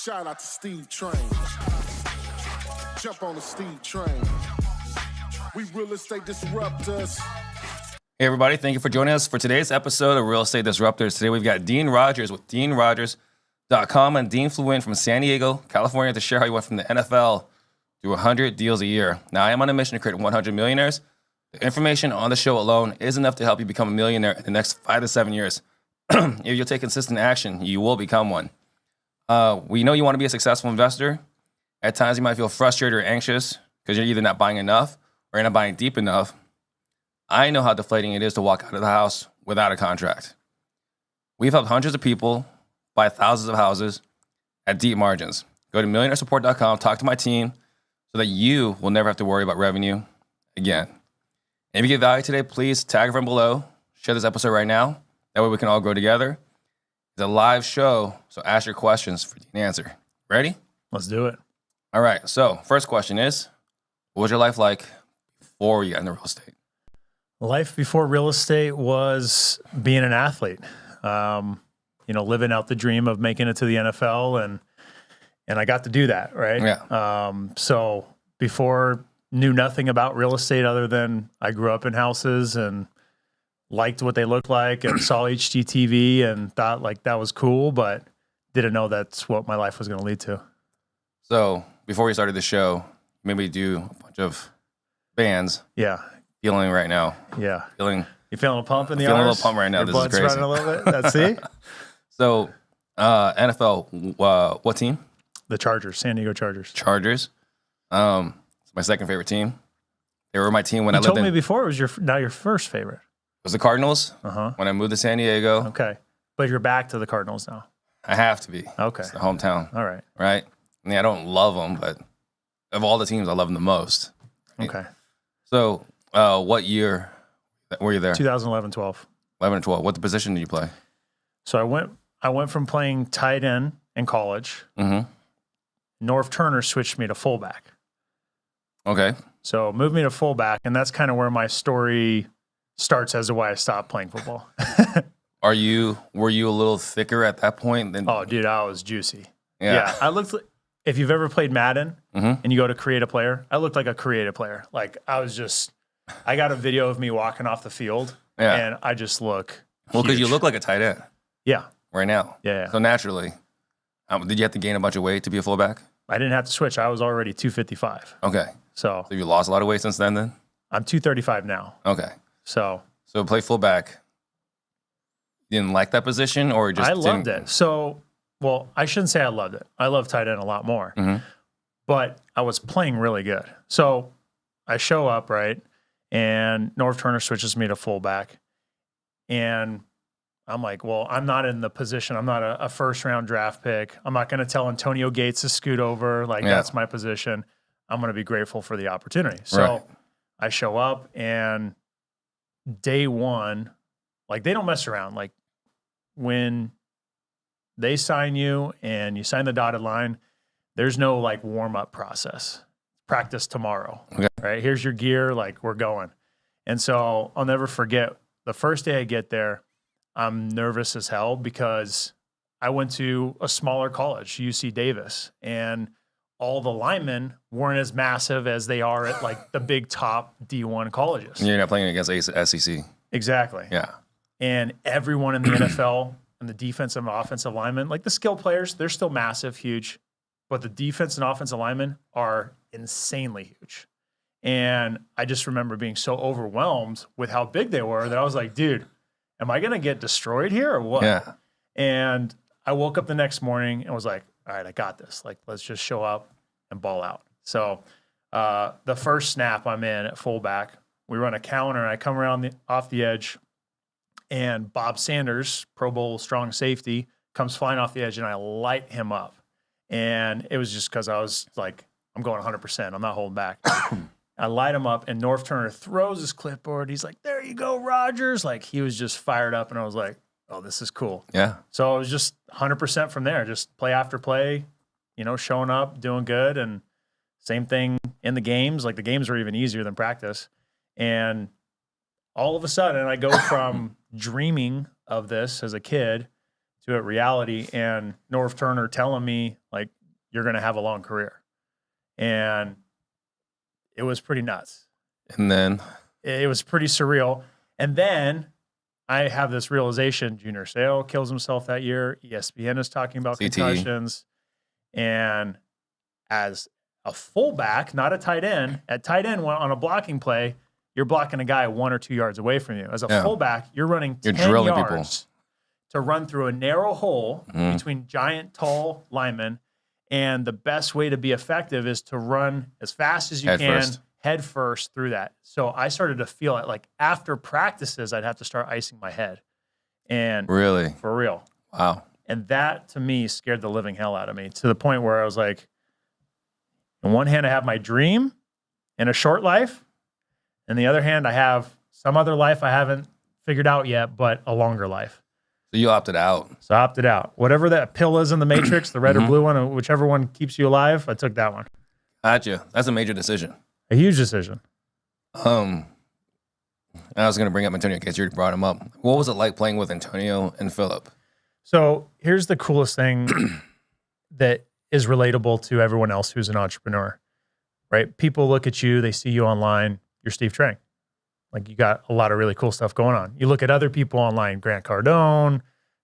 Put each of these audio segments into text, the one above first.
Shout out to Steve Trang. Jump on the Steve Trang. We real estate disruptors. Hey everybody, thank you for joining us for today's episode of Real Estate Disruptors. Today we've got Dean Rogers with DeanRogers.com, and Dean flew in from San Diego, California to share how he went from the NFL to 100 deals a year. Now I am on a mission to create 100 millionaires. The information on the show alone is enough to help you become a millionaire in the next 5 to 7 years. If you'll take consistent action, you will become one. We know you want to be a successful investor. At times you might feel frustrated or anxious because you're either not buying enough or you're not buying deep enough. I know how deflating it is to walk out of the house without a contract. We've helped hundreds of people buy thousands of houses at deep margins. Go to millionairesupport.com, talk to my team so that you will never have to worry about revenue again. And if you get value today, please tag a friend below, share this episode right now. That way we can all grow together. It's a live show, so ask your questions for Dean to answer. Ready? Let's do it. All right, so first question is, what was your life like before you got into real estate? Life before real estate was being an athlete. Living out the dream of making it to the NFL, and I got to do that, right? Yeah. So before, knew nothing about real estate other than I grew up in houses and liked what they looked like and saw HGTV and thought like that was cool, but didn't know that's what my life was going to lead to. So before we started the show, maybe do a bunch of bands. Yeah. Feeling right now. Yeah. You feeling a pump in the feeling arms? a little pump right now. Your This blood's is crazy. running a little bit. Let's see. So NFL, what team? The Chargers, San Diego Chargers. Chargers. It's my second favorite team. They were my team when You I lived told me before it was now your first favorite. It was the Cardinals. Uh-huh. When I moved to San Diego. Okay. But you're back to the Cardinals now. I have to be. Okay. It's the hometown. All right. Right? I mean, I don't love them, but of all the teams, I love them the most. Okay. So what year were you there? 2011-12. 11 and 12. What position did you play? So I went from playing tight end in college. Mm-hmm. Norv Turner switched me to fullback. Okay. So moved me to fullback, and that's kind of where my story starts as to why I stopped playing football. Were you a little thicker at that point? Than Oh, dude, I was juicy. Yeah. I looked like, if you've ever played Madden Mm-hmm. and you go to create a player, I looked like a creative player. Like I got a video of me walking off the field, Yeah. and I just look Well, because you huge. look like a tight end Yeah. right now. Yeah. So naturally, did you have to gain a bunch of weight to be a fullback? I didn't have to switch. I was already 255. Okay. So So you lost a lot of weight since then? I'm 235 now. Okay. So So play fullback. You didn't like that position, or just I loved didn't? it. So, well, I shouldn't say I loved it. I love tight end a lot more, Mhm. but I was playing really good. So I show up, right? And Norv Turner switches me to fullback. And I'm like, well, I'm not in the position. I'm not a first round draft pick. I'm not going to tell Antonio Gates to scoot over. Like, Yeah. that's my position. I'm going to be grateful for the opportunity. So Right. I show up, and day one, like, they don't mess around. Like, when they sign you and you sign the dotted line, there's no like warm up process. Practice tomorrow. Okay. Right? Here's your gear. Like, we're going. And so I'll never forget the first day I get there, I'm nervous as hell because I went to a smaller college, UC Davis, and all the linemen weren't as massive as they are at like the big top D1 colleges. You're not playing against SEC. Exactly. Yeah. And everyone in the NFL and the defensive and offensive linemen, like the skill players, they're still massive, huge, but the defense and offensive linemen are insanely huge. And I just remember being so overwhelmed with how big they were that I was like, dude, am I going to get destroyed here or what? Yeah. And I woke up the next morning and was like, all right, I got this. Like, let's just show up and ball out. So the first snap I'm in at fullback, we run a counter, and I come around off the edge, and Bob Sanders, Pro Bowl strong safety, comes flying off the edge, and I light him up. And it was just because I was like, I'm going 100%. I'm not holding back. I light him up, and Norv Turner throws his clipboard. He's like, there you go, Rogers. Like, he was just fired up, and I was like, oh, this is cool. Yeah. So it was just 100% from there, just play after play, showing up, doing good. And same thing in the games. Like, the games were even easier than practice. And all of a sudden, I go from dreaming of this as a kid to a reality, and Norv Turner telling me, like, you're going to have a long career. And it was pretty nuts. And then It was pretty surreal. And then I have this realization, Junior Seau kills himself that year. ESPN is talking about CTE. concussions. And as a fullback, not a tight end, at tight end on a blocking play, you're blocking a guy 1 or 2 yards away from you. As a fullback, you're running 10 drilling yards people to run through a narrow hole between giant, tall linemen. And the best way to be effective is to run as fast as you head first through that. So I started to feel it. Like after practices, I'd have to start icing my head. And really, for real. wow. And that to me scared the living hell out of me, to the point where I was like, on one hand, I have my dream in a short life. And the other hand, I have some other life I haven't figured out yet, but a longer life. So you opted out. So I opted out. Whatever that pill is in the Matrix, the red or blue one, or whichever one keeps you alive, I took that one. Gotcha. That's a major decision. A huge decision. I was going to bring up Antonio in case you already brought him up. What was it like playing with Antonio and Philip? So here's the coolest thing that is relatable to everyone else who's an entrepreneur, right? People look at you, they see you online, you're Steve Trang. Like you got a lot of really cool stuff going on. You look at other people online, Grant Cardone,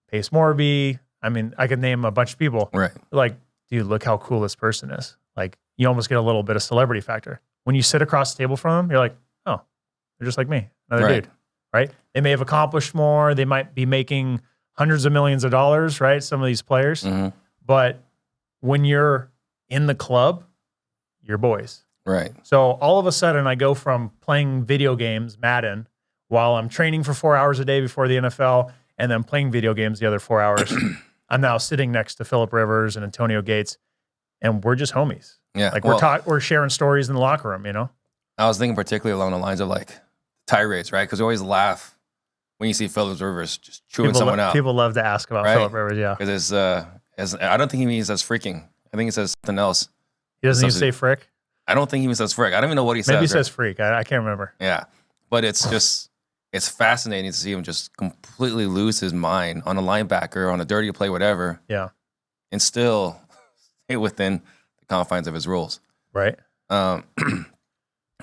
Pace Morby. I mean, I could name a bunch of people. Right. Like, dude, look how cool this person is. Like you almost get a little bit of celebrity factor. When you sit across the table from them, you're like, oh, they're just like me, another dude, right? They may have accomplished more. They might be making hundreds of millions of dollars, right? Some of these players. But when you're in the club, you're boys. Right. So all of a sudden I go from playing video games, Madden, while I'm training for 4 hours a day before the NFL and then playing video games the other 4 hours. I'm now sitting next to Phillip Rivers and Antonio Gates, and we're just homies. Yeah. Like we're sharing stories in the locker room, you know? I was thinking particularly along the lines of like tirades, right? Because we always laugh when you see Phillip Rivers just chewing someone out. People love to ask about Phillip Rivers, yeah. Because I don't think he says freaking. I think he says something else. He doesn't even say frick? I don't think he even says frick. I don't even know what he says. Maybe he says freak. I can't remember. Yeah. But it's just, it's fascinating to see him just completely lose his mind on a linebacker, on a dirty play, whatever. Yeah. And still stay within the confines of his rules. Right. I've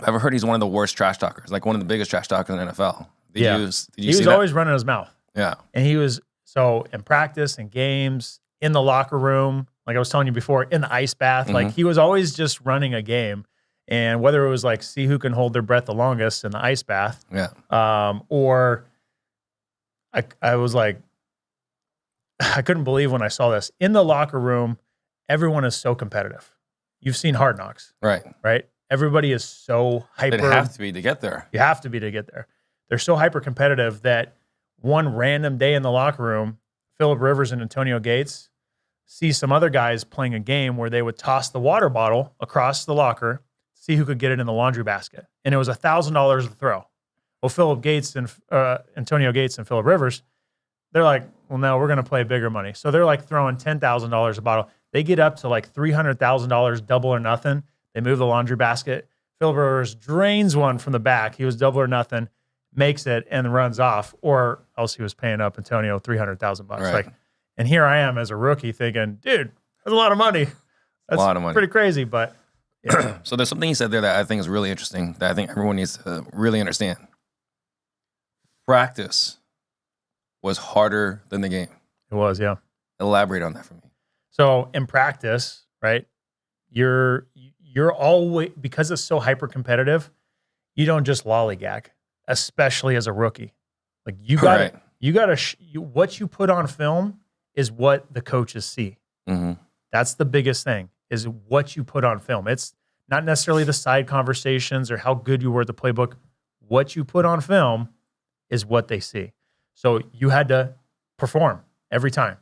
heard he's one of the worst trash talkers, like one of the biggest trash talkers in the NFL. Did you see he was that? always running his mouth. Yeah. And he was, so in practice and games, in the locker room, like I was telling you before, in the ice bath, like he was always just running a game. And whether it was like, see who can hold their breath the longest in the ice bath, or I was like, I couldn't believe when I saw this. In the locker room, everyone is so competitive. You've seen Hard Knocks. Right? Everybody is so hyper. They have to be to get there. You have to be to get there. They're so hyper competitive that one random day in the locker room, Phillip Rivers and Antonio Gates see some other guys playing a game where they would toss the water bottle across the locker, see who could get it in the laundry basket. And it was $1,000 to throw. Well, Phillip Gates and Antonio Gates and Phillip Rivers, they're like, well, no, we're going to play bigger money. So they're like throwing $10,000 a bottle. They get up to like $300,000, double or nothing. They move the laundry basket. Phillip Rivers drains one from the back. He was double or nothing, makes it, and runs off. Or else he was paying up Antonio $300,000. Like, and here I am as a rookie thinking, dude, that's a lot of money. That's a lot of money. Pretty crazy, but yeah. So there's something you said there that I think is really interesting that I think everyone needs to really understand. Practice was harder than the game. It was, yeah. Elaborate on that for me. So in practice, right, you're always, because it's so hyper competitive, you don't just lollygag, especially as a rookie. Like you got what you put on film is what the coaches see. That's the biggest thing, is what you put on film. It's not necessarily the side conversations or how good you were at the playbook. What you put on film is what they see. So you had to perform every time.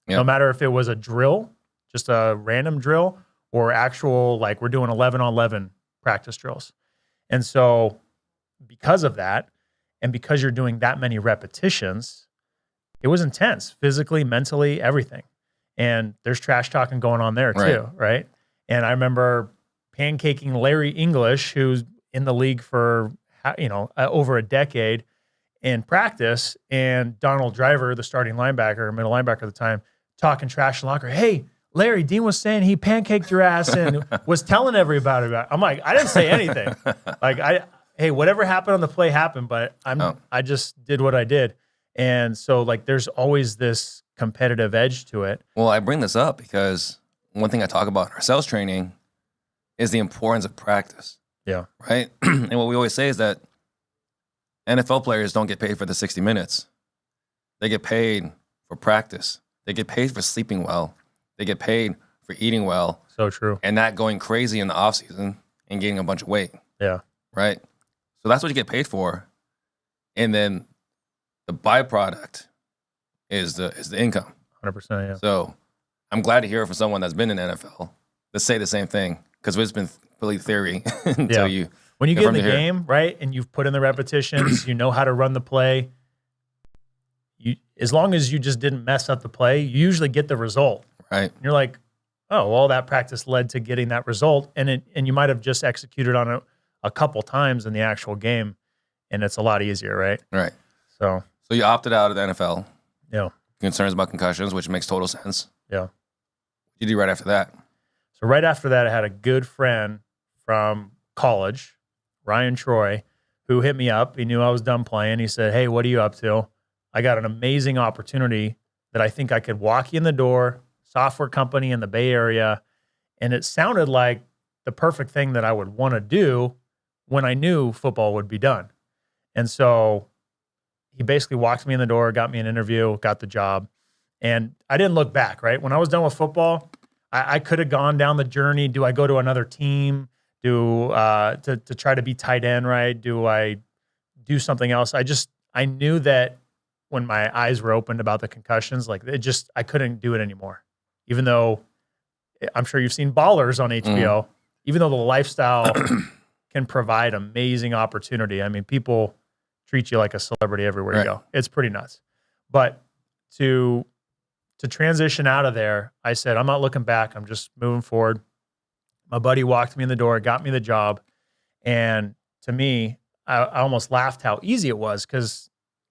No matter if it was a drill, just a random drill, or actual, like we're doing 11-on-11 practice drills. And so because of that, and because you're doing that many repetitions, it was intense, physically, mentally, everything. And there's trash talking going on there too, right? And I remember pancaking Larry English, who's in the league for over a decade, in practice, and Donald Driver, the starting linebacker, middle linebacker at the time, talking trash in the locker. Hey, Larry, Dean was saying he pancaked your ass and was telling everybody about it. I'm like, I didn't say anything. Hey, whatever happened on the play happened, but I just did what I did. And so like, there's always this competitive edge to it. Well, I bring this up because one thing I talk about in our sales training is the importance of practice. Yeah. Right. And what we always say is that NFL players don't get paid for the 60 minutes. They get paid for practice. They get paid for sleeping well. They get paid for eating well. So true. And not going crazy in the off season and gaining a bunch of weight. Yeah. Right. So that's what you get paid for. And then the byproduct is the income. 100%. Yeah. So I'm glad to hear from someone that's been in the NFL to say the same thing, because it's been really theory until you. When you get in the game, right, and you've put in the repetitions, you know how to run the play. As long as you just didn't mess up the play, you usually get the result. Right. And you're like, oh, well, that practice led to getting that result, and you might have just executed on it a couple times in the actual game, and it's a lot easier, right? Right. So you opted out of the NFL. Yeah. Concerns about concussions, which makes total sense. Yeah. What did you do right after that? So right after that, I had a good friend from college, Ryan Troy, who hit me up. He knew I was done playing. He said, hey, what are you up to? I got an amazing opportunity that I think I could walk you in the door, software company in the Bay Area. And it sounded like the perfect thing that I would want to do when I knew football would be done. And so he basically walked me in the door, got me an interview, got the job. And I didn't look back, right? When I was done with football, I could have gone down the journey. Do I go to another team? To try to be tight end, right? Do I do something else? I knew that when my eyes were opened about the concussions, like I couldn't do it anymore. Even though I'm sure you've seen Ballers on HBO, even though the lifestyle can provide amazing opportunity. I mean, people treat you like a celebrity everywhere you go. It's pretty nuts. But to transition out of there, I said, I'm not looking back. I'm just moving forward. My buddy walked me in the door, got me the job. And to me, I almost laughed how easy it was, because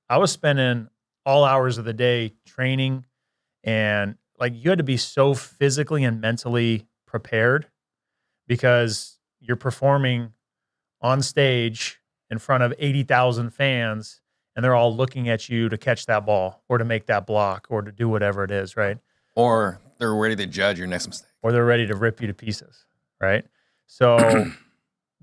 I was spending all hours of the day training, and like you had to be so physically and mentally prepared, because you're performing on stage in front of 80,000 fans, and they're all looking at you to catch that ball or to make that block or to do whatever it is, right? Or they're ready to judge your next mistake. Or they're ready to rip you to pieces, right? So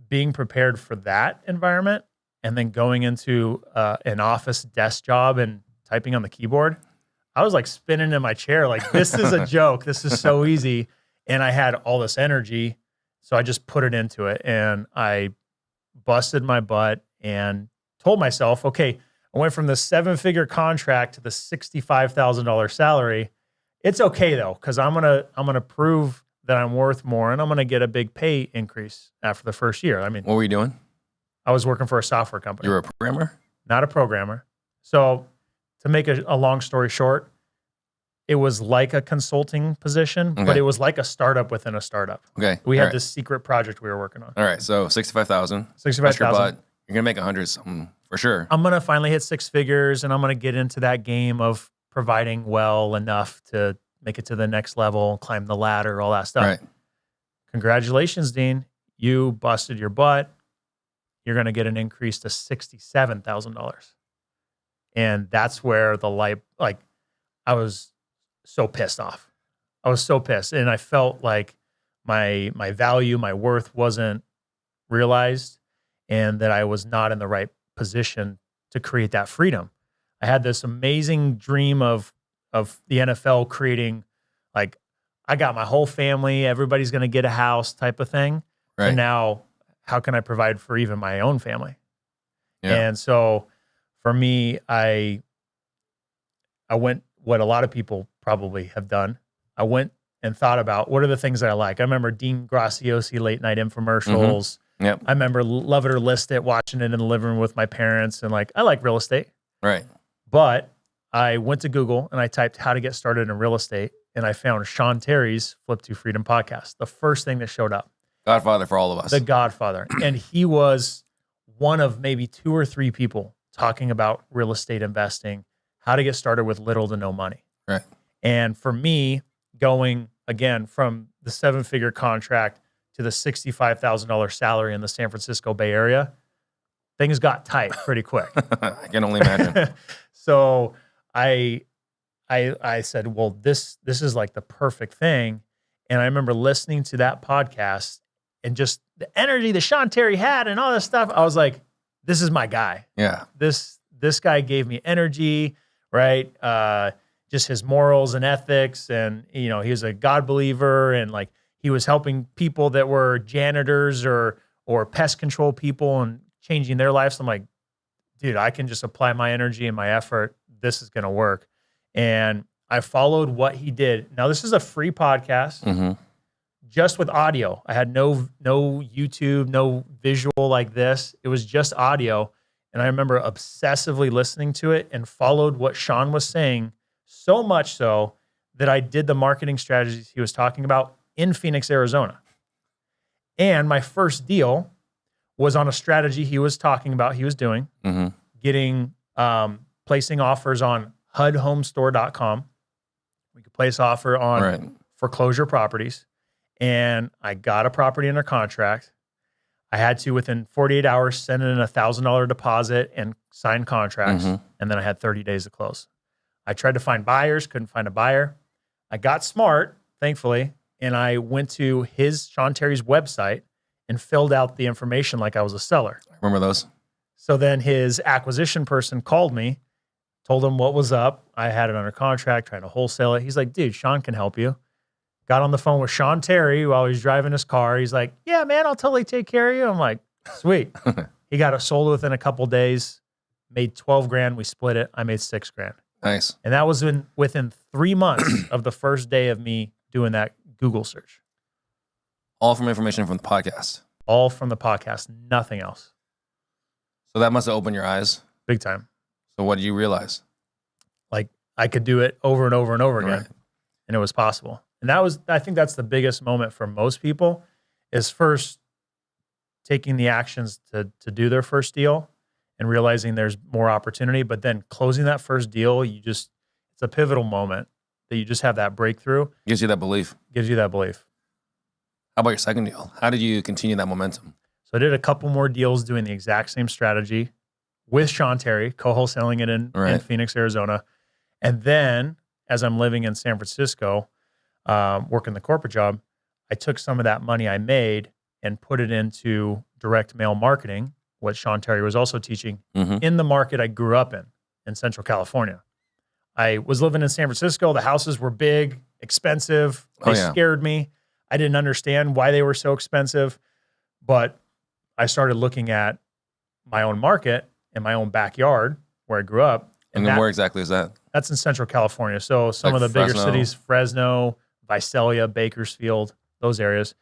being prepared for that environment and then going into an office desk job and typing on the keyboard, I was like spinning in my chair like, this is a joke. This is so easy. And I had all this energy, so I just put it into it. And I busted my butt and told myself, okay, I went from the 7-figure contract to the $65,000 salary. It's okay though, because I'm gonna prove that I'm worth more, and I'm gonna get a big pay increase after the first year. I mean, what were you doing? I was working for a software company. You were a programmer? Not a programmer. So to make a long story short, it was like a consulting position, but it was like a startup within a startup. Okay. We had this secret project we were working on. All right. So 65,000. 65,000. You're gonna make 100 something for sure. I'm gonna finally hit 6 figures, and I'm gonna get into that game of providing well enough to make it to the next level, climb the ladder, all that stuff. Right. Congratulations, Dean. You busted your butt. You're going to get an increase to $67,000. And that's where the light, like, I was so pissed off. I was so pissed. And I felt like my value, my worth wasn't realized, and that I was not in the right position to create that freedom. I had this amazing dream of the NFL creating, like, I got my whole family, everybody's going to get a house type of thing. Right. And now, how can I provide for even my own family? Yeah. And so for me, I went what a lot of people probably have done. I went and thought about, what are the things that I like? I remember Dean Graciosi late night infomercials. Yep. I remember Love It or List It, watching it in the living room with my parents. And like, I like real estate. Right. But I went to Google and I typed how to get started in real estate, and I found Sean Terry's Flip to Freedom podcast. The first thing that showed up. Godfather for all of us. The Godfather. And he was one of maybe 2 or 3 people talking about real estate investing, how to get started with little to no money. Right. And for me, going again, from the 7-figure contract to the $65,000 salary in the San Francisco Bay Area, things got tight pretty quick. I can only imagine. So I said, well, this is like the perfect thing. And I remember listening to that podcast and just the energy that Sean Terry had and all this stuff. I was like, this is my guy. Yeah. This guy gave me energy, right? Just his morals and ethics. And, he was a God believer, and like he was helping people that were janitors or pest control people and changing their lives. So I'm like, dude, I can just apply my energy and my effort. This is going to work. And I followed what he did. Now, this is a free podcast, just with audio. I had no YouTube, no visual like this. It was just audio. And I remember obsessively listening to it and followed what Sean was saying, so much so that I did the marketing strategies he was talking about in Phoenix, Arizona. And my first deal was on a strategy he was talking about, he was doing, getting, placing offers on HUDhomestore.com. We could place offer on foreclosure properties. And I got a property under contract. I had to, within 48 hours, send in a $1,000 deposit and sign contracts. And then I had 30 days to close. I tried to find buyers, couldn't find a buyer. I got smart, thankfully, and I went to Sean Terry's website and filled out the information like I was a seller. I remember those. So then his acquisition person called me, told him what was up. I had it under contract, trying to wholesale it. He's like, dude, Sean can help you. Got on the phone with Sean Terry while he was driving his car. He's like, yeah, man, I'll totally take care of you. I'm like, sweet. He got it sold within a couple days, made 12 grand. We split it. I made 6 grand. Nice. And that was within 3 months of the first day of me doing that Google search. All from information from the podcast. All from the podcast, nothing else. So that must have opened your eyes. Big time. So what did you realize? Like I could do it over and over and over again, and it was possible. And I think that's the biggest moment for most people, is first taking the actions to do their first deal and realizing there's more opportunity, but then closing that first deal, it's a pivotal moment that you just have that breakthrough. Gives you that belief. Gives you that belief. How about your second deal? How did you continue that momentum? So I did a couple more deals doing the exact same strategy with Sean Terry, co-wholesaling it in Phoenix, Arizona. And then as I'm living in San Francisco, working the corporate job, I took some of that money I made and put it into direct mail marketing, what Sean Terry was also teaching, in the market I grew up in Central California. I was living in San Francisco. The houses were big, expensive. They scared me. I didn't understand why they were so expensive, but I started looking at my own market in my own backyard where I grew up. And then where exactly is that? That's in Central California. So some of the bigger cities, Fresno, Visalia, Bakersfield, those areas.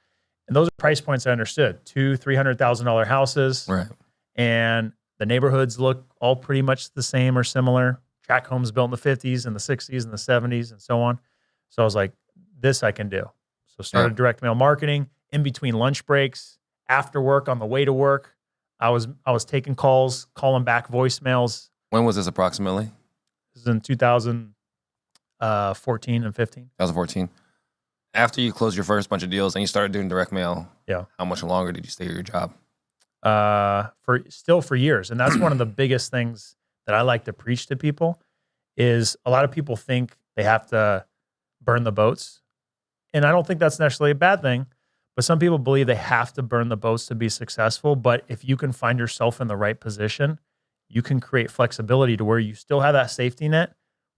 And those are price points I understood. $200,000-$300,000 houses. Right. And the neighborhoods look all pretty much the same or similar. Tract homes built in the 50s and the 60s and the 70s and so on. So I was like, this I can do. So started direct mail marketing in between lunch breaks, after work, on the way to work. I was taking calls, calling back voicemails. When was this approximately? This is in 2014 and 15. 2014. After you closed your first bunch of deals and you started doing direct mail, how much longer did you stay at your job? For years. And that's one of the biggest things that I like to preach to people is a lot of people think they have to burn the boats. And I don't think that's necessarily a bad thing, but some people believe they have to burn the boats to be successful. But if you can find yourself in the right position, you can create flexibility to where you still have that safety net,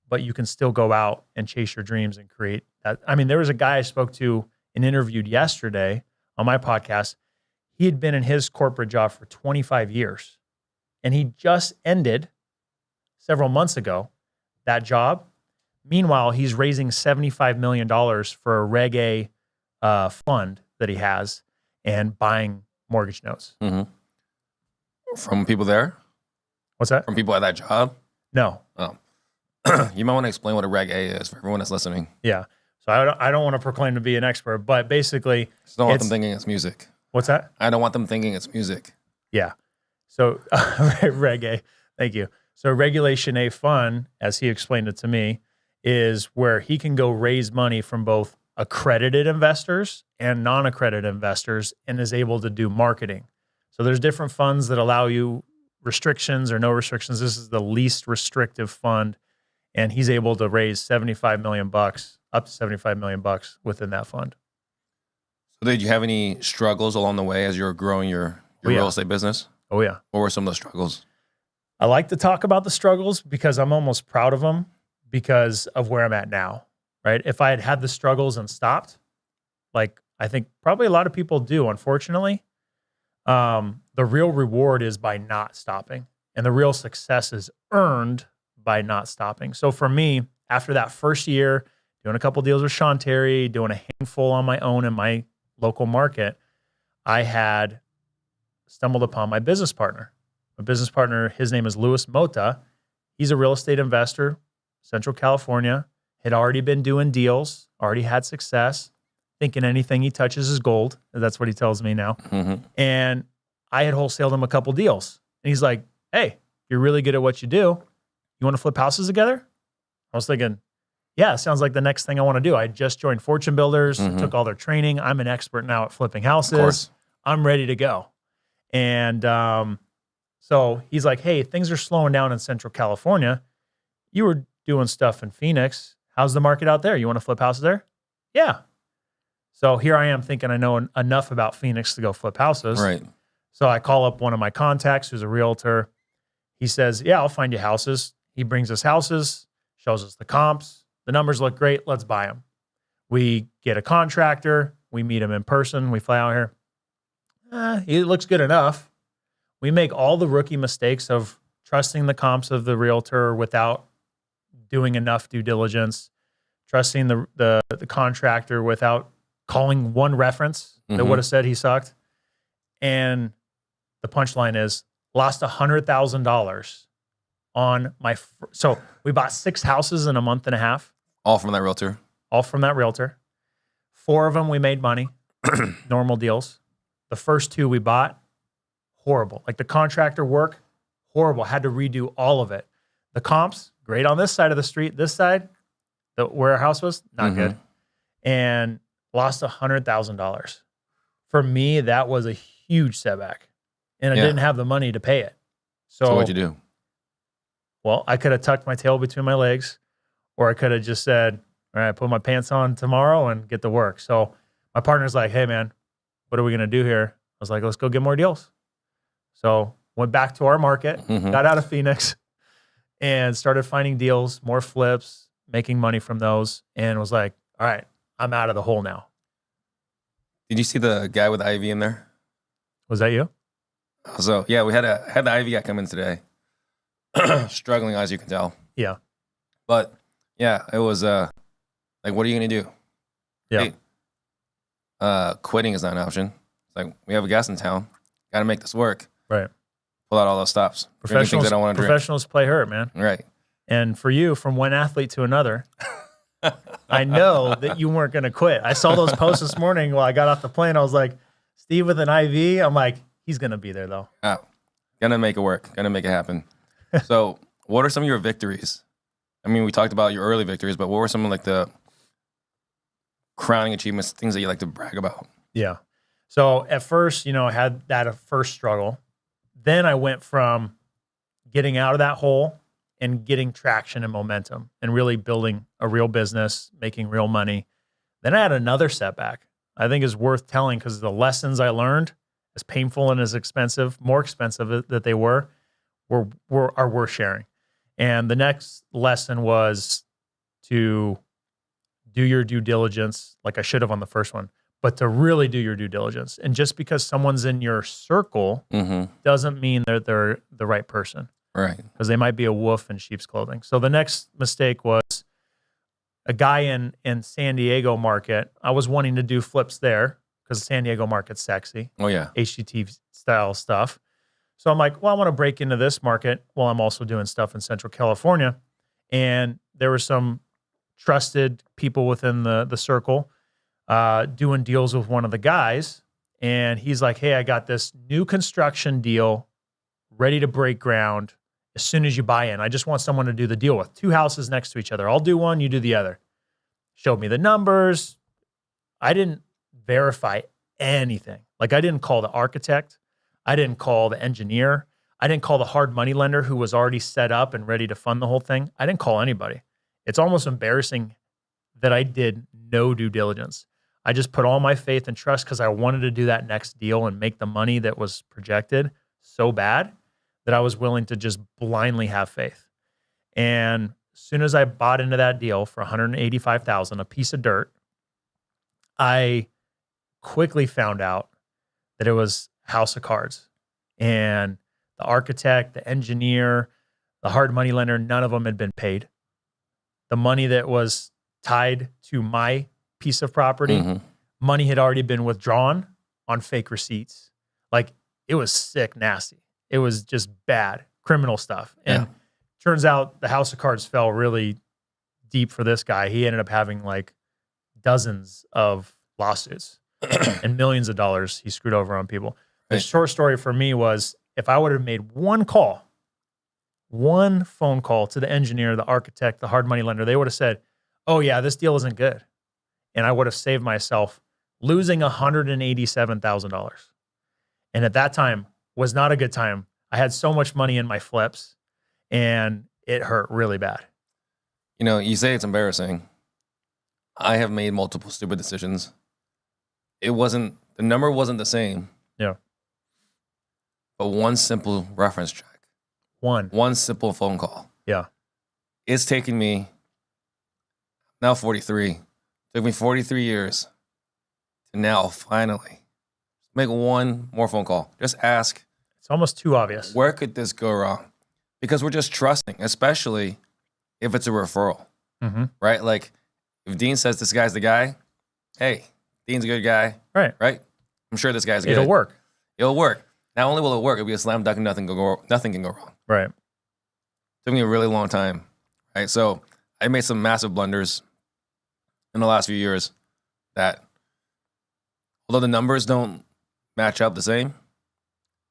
but you can still go out and chase your dreams and create that. I mean, there was a guy I spoke to and interviewed yesterday on my podcast. He had been in his corporate job for 25 years, and he just ended several months ago that job. Meanwhile, he's raising $75 million for a Reg A fund that he has and buying mortgage notes. From people there? What's that? From people at that job? No. Oh. You might want to explain what a Reg A is for everyone that's listening. Yeah. So I don't want to proclaim to be an expert, but basically... Just don't want them thinking it's music. What's that? I don't want them thinking it's music. Yeah. So Reg A, thank you. So Regulation A fund, as he explained it to me, is where he can go raise money from both accredited investors and non-accredited investors and is able to do marketing. So there's different funds that allow you restrictions or no restrictions. This is the least restrictive fund, and he's able to raise $75 million, up to $75 million within that fund. So did you have any struggles along the way as you were growing your real estate business? Oh yeah. What were some of the struggles? I like to talk about the struggles because I'm almost proud of them because of where I'm at now, right? If I had had the struggles and stopped, like I think probably a lot of people do, unfortunately, the real reward is by not stopping, and the real success is earned by not stopping. So for me, after that first year, doing a couple deals with Sean Terry, doing a handful on my own in my local market, I had stumbled upon my business partner. My business partner, his name is Louis Mota. He's a real estate investor, Central California, had already been doing deals, already had success, thinking anything he touches is gold. That's what he tells me now. Mm-hmm. And I had wholesaled him a couple deals. And he's like, hey, you're really good at what you do. You want to flip houses together? I was thinking, yeah, sounds like the next thing I want to do. I just joined Fortune Builders, took all their training. I'm an expert now at flipping houses. I'm ready to go. And so he's like, hey, things are slowing down in Central California. You were doing stuff in Phoenix. How's the market out there? You want to flip houses there? Yeah. So here I am thinking I know enough about Phoenix to go flip houses. Right. So I call up one of my contacts who's a realtor. He says, yeah, I'll find you houses. He brings us houses, shows us the comps. The numbers look great. Let's buy them. We get a contractor. We meet him in person. We fly out here. He looks good enough. We make all the rookie mistakes of trusting the comps of the realtor without doing enough due diligence, trusting the contractor without calling one reference that would have said he sucked. And the punchline is lost $100,000 on my, so we bought 6 houses in a month and a half. All from that realtor? All from that realtor. 4 of them we made money, normal deals. The first 2 we bought, horrible. Like the contractor work, horrible. Had to redo all of it. The comps, great on this side of the street. This side, where our house was, not good. And lost $100,000. For me, that was a huge setback. And I didn't have the money to pay it. So what'd you do? Well, I could have tucked my tail between my legs, or I could have just said, all right, put my pants on tomorrow and get to work. So my partner's like, hey, man, what are we going to do here? I was like, let's go get more deals. So went back to our market, got out of Phoenix, and started finding deals, more flips, making money from those, and was like, all right, I'm out of the hole now. Did you see the guy with the IV in there? Was that you? So yeah, we had the IV guy come in today. Struggling, as you can tell. Yeah. But yeah, it was like, what are you gonna do? Yeah. Hey, quitting is not an option. It's like, we have a guest in town. Got to make this work. Right. Pull out all those stops. Professionals play hurt, man. Right. And for you, from one athlete to another, I know that you weren't going to quit. I saw those posts this morning while I got off the plane. I was like, Steve with an IV. I'm like, he's going to be there though. Gonna make it work. Gonna make it happen. So what are some of your victories? I mean, we talked about your early victories, but what were some of like the crowning achievements, things that you like to brag about? Yeah. So at first, I had that first struggle. Then I went from getting out of that hole and getting traction and momentum and really building a real business, making real money. Then I had another setback. I think is worth telling because the lessons I learned, as painful and as expensive, more expensive that they were worth sharing. And the next lesson was to do your due diligence, like I should have on the first one, but to really do your due diligence. And just because someone's in your circle doesn't mean that they're the right person. Right. Because they might be a wolf in sheep's clothing. So the next mistake was a guy in San Diego market. I was wanting to do flips there because San Diego market's sexy. Oh, yeah. HGTV style stuff. So I'm like, well, I want to break into this market while I'm also doing stuff in Central California. And there were some trusted people within the circle doing deals with one of the guys. And he's like, hey, I got this new construction deal ready to break ground as soon as you buy in. I just want someone to do the deal with 2 houses next to each other. I'll do one, you do the other. Showed me the numbers, I didn't verify anything. Like I didn't call the architect. I didn't call the engineer. I didn't call the hard money lender who was already set up and ready to fund the whole thing. I didn't call anybody. It's almost embarrassing that I did no due diligence. I just put all my faith and trust because I wanted to do that next deal and make the money that was projected so bad that I was willing to just blindly have faith. And as soon as I bought into that deal for $185,000, a piece of dirt, I quickly found out that it was a house of cards. And the architect, the engineer, the hard money lender, none of them had been paid. The money that was tied to my piece of property, money had already been withdrawn on fake receipts. Like it was sick, nasty. It was just bad, criminal stuff. And turns out the house of cards fell really deep for this guy. He ended up having like dozens of lawsuits and millions of dollars he screwed over on people. The short story for me was if I would have made one phone call to the engineer, the architect, the hard money lender, they would have said, oh yeah, this deal isn't good. And I would have saved myself losing $187,000. And at that time was not a good time. I had so much money in my flips and it hurt really bad. You know, you say it's embarrassing. I have made multiple stupid decisions. The number wasn't the same. Yeah. But one simple reference check. One simple phone call. Yeah. It's taken me, now 43, took me 43 years to now finally make one more phone call. Just ask. It's almost too obvious. Where could this go wrong? Because we're just trusting, especially if it's a referral, right? Like if Dean says this guy's the guy, hey, Dean's a good guy, right? I'm sure this guy's good. It'll work. Not only will it work, it'll be a slam dunk and nothing can go wrong. Right. Took me a really long time, right? So I made some massive blunders in the last few years that, although the numbers don't match up the same,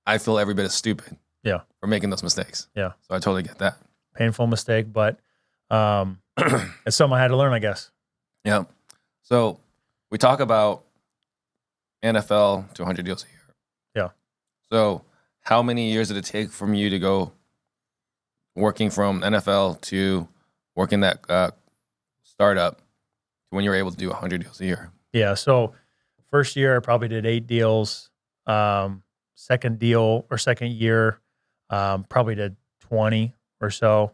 I feel every bit as stupid for making those mistakes. Yeah. So I totally get that. Painful mistake, but it's something I had to learn, I guess. Yeah. So we talk about NFL to 100 deals a year. Yeah. So how many years did it take from you to go working from NFL to working that startup to when you were able to do 100 deals a year? Yeah. So first year, I probably did 8 deals. Second year, probably did 20 or so.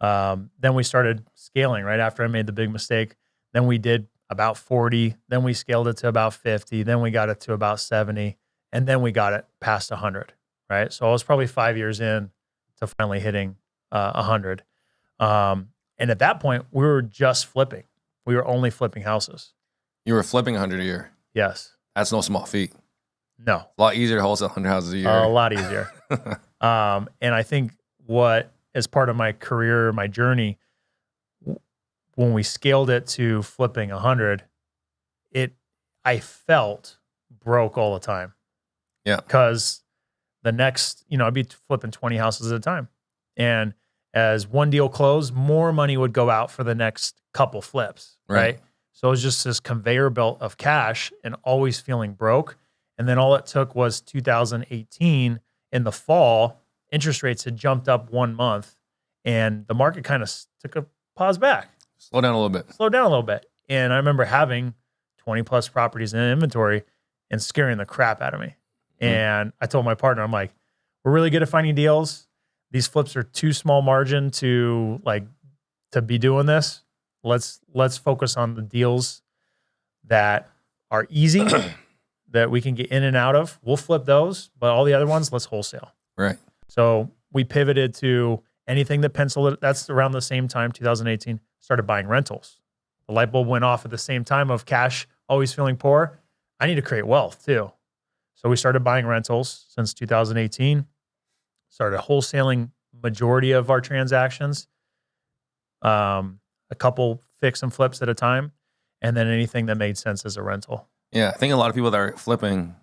Then we started scaling right after I made the big mistake. Then we did about 40. Then we scaled it to about 50. Then we got it to about 70. And then we got it past 100, right? So I was probably 5 years in to finally hitting 100. And at that point, we were just flipping. We were only flipping houses. You were flipping 100 a year. Yes. That's no small feat. No. A lot easier to wholesale 100 houses a year. A lot easier. And I think what, as part of my career, my journey, when we scaled it to flipping 100, I felt broke all the time. Yeah. Because the next, I'd be flipping 20 houses at a time. And as one deal closed, more money would go out for the next couple flips, right? So it was just this conveyor belt of cash and always feeling broke. And then all it took was 2018 in the fall, interest rates had jumped up 1 month and the market kind of took a pause back. Slow down a little bit. And I remember having 20 plus properties in inventory and scaring the crap out of me. And I told my partner, I'm like, we're really good at finding deals. These flips are too small margin to be doing this. Let's focus on the deals that are easy that we can get in and out of. We'll flip those, but all the other ones, let's wholesale. Right. So we pivoted to anything that penciled. That's around the same time, 2018, started buying rentals. The light bulb went off at the same time of cash always feeling poor. I need to create wealth too. So we started buying rentals since 2018, started wholesaling majority of our transactions, a couple fix and flips at a time, and then anything that made sense as a rental. Yeah, I think a lot of people that are flipping,